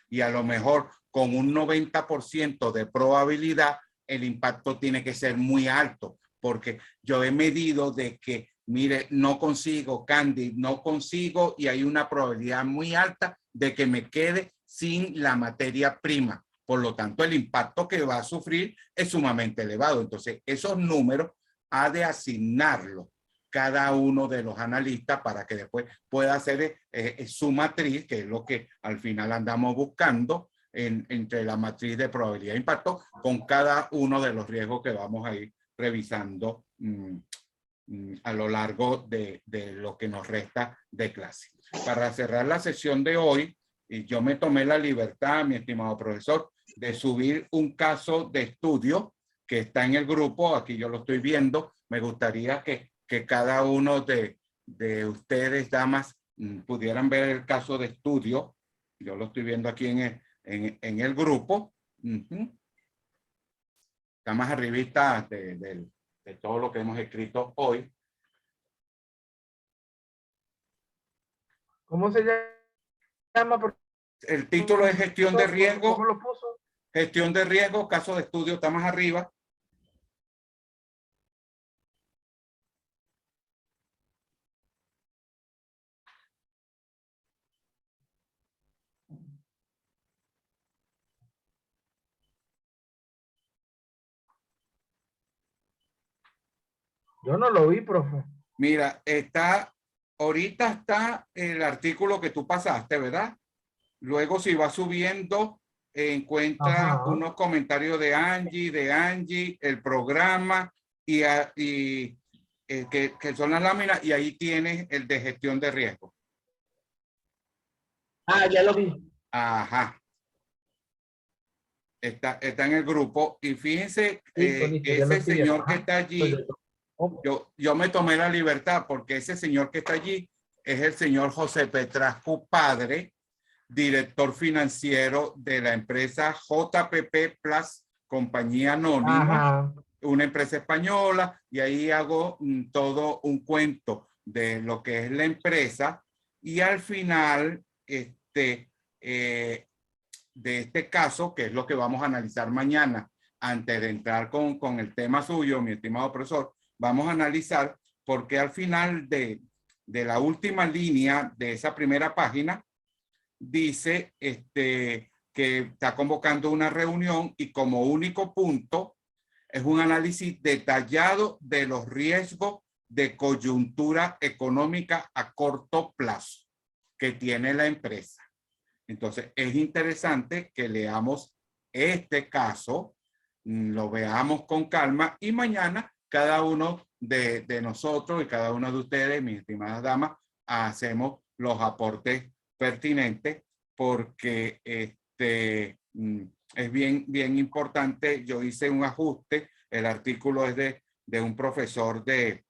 Y a lo mejor con un 90% de probabilidad, el impacto tiene que ser muy alto, porque yo he medido de que, mire, no consigo, Candy, no consigo, y hay una probabilidad muy alta de que me quede sin la materia prima. Por lo tanto, el impacto que va a sufrir es sumamente elevado. Entonces, esos números ha de asignarlos cada uno de los analistas para que después pueda hacer su matriz, que es lo que al final andamos buscando entre la matriz de probabilidad de impacto con cada uno de los riesgos que vamos a ir revisando a lo largo de lo que nos resta de clase. Para cerrar la sesión de hoy, yo me tomé la libertad, mi estimado profesor, de subir un caso de estudio que está en el grupo, aquí yo lo estoy viendo. Me gustaría que cada uno de ustedes, damas, pudieran ver el caso de estudio. Yo lo estoy viendo aquí en el grupo. Está más arribita de todo lo que hemos escrito hoy. ¿Cómo se llama? El título es gestión de riesgo. ¿Cómo lo puso? Gestión de riesgo, caso de estudio, está más arriba. Yo no lo vi, profe. Mira, ahorita está el artículo que tú pasaste, ¿verdad? Luego, si va subiendo, encuentra unos comentarios de Angie, el programa, y que son las láminas, y ahí tienes el de gestión de riesgo. Ah, ya lo vi. Ajá. Está en el grupo, y fíjense, Listo, ya lo ese estoy señor viendo. que Ajá. está allí, yo me tomé la libertad, porque ese señor que está allí es el señor José Petrasco Padre, director financiero de la empresa JPP Plus, compañía anónima, Ajá. una empresa española, y ahí hago todo un cuento de lo que es la empresa, y al final de este caso, que es lo que vamos a analizar mañana, antes de entrar con el tema suyo, mi estimado profesor, vamos a analizar por qué al final de la última línea de esa primera página dice que está convocando una reunión, y como único punto es un análisis detallado de los riesgos de coyuntura económica a corto plazo que tiene la empresa. Entonces, es interesante que leamos este caso, lo veamos con calma, y mañana cada uno de nosotros y cada uno de ustedes, mis estimadas damas, hacemos los aportes pertinentes, porque es bien importante. Yo hice un ajuste, el artículo es de un profesor de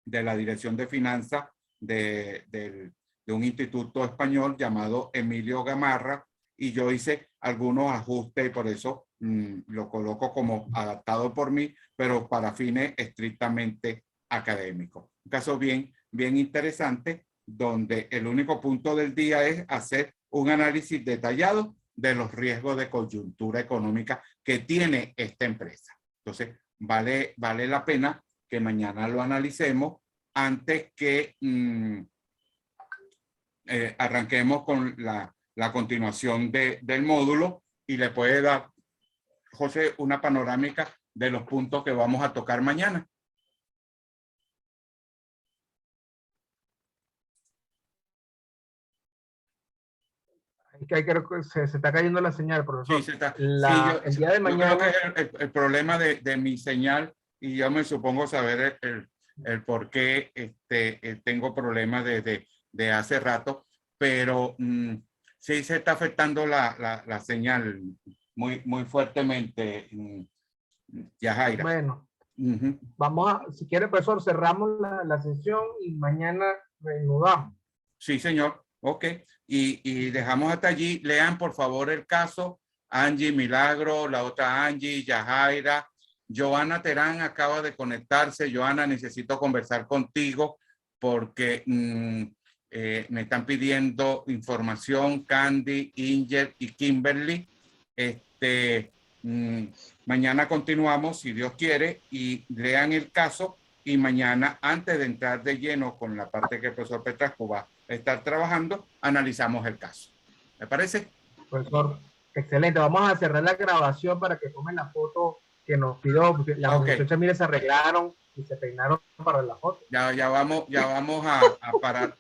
la Dirección de Finanzas de un instituto español llamado Emilio Gamarra, y yo hice algunos ajustes, y por eso lo coloco como adaptado por mí, pero para fines estrictamente académicos. Un caso bien interesante, donde el único punto del día es hacer un análisis detallado de los riesgos de coyuntura económica que tiene esta empresa. Entonces, vale la pena que mañana lo analicemos antes que arranquemos con la continuación del módulo, y le puede dar, José, una panorámica de los puntos que vamos a tocar mañana. Se está cayendo la señal, profesor. Sí, se está. El día de yo mañana. creo que es el problema de mi señal, y yo me supongo saber el por qué tengo problemas de hace rato, pero sí se está afectando la señal muy fuertemente, Yajaira. Bueno, vamos a, si quiere, profesor, cerramos la sesión y mañana reanudamos. Sí, señor. Ok. Y dejamos hasta allí. Lean, por favor, el caso. Angie Milagro, la otra Angie, Yajaira. Joana Terán acaba de conectarse. Joana, necesito conversar contigo porque me están pidiendo información. Candy, Inger y Kimberly. Mañana continuamos, si Dios quiere, y lean el caso, y mañana, antes de entrar de lleno con la parte que el profesor Petrasco va a estar trabajando, analizamos el caso. ¿Me parece? Profesor, excelente. Vamos a cerrar la grabación para que tomen la foto que nos pidió. Las muchachas, mire, se arreglaron y se peinaron para la foto. Ya vamos a parar.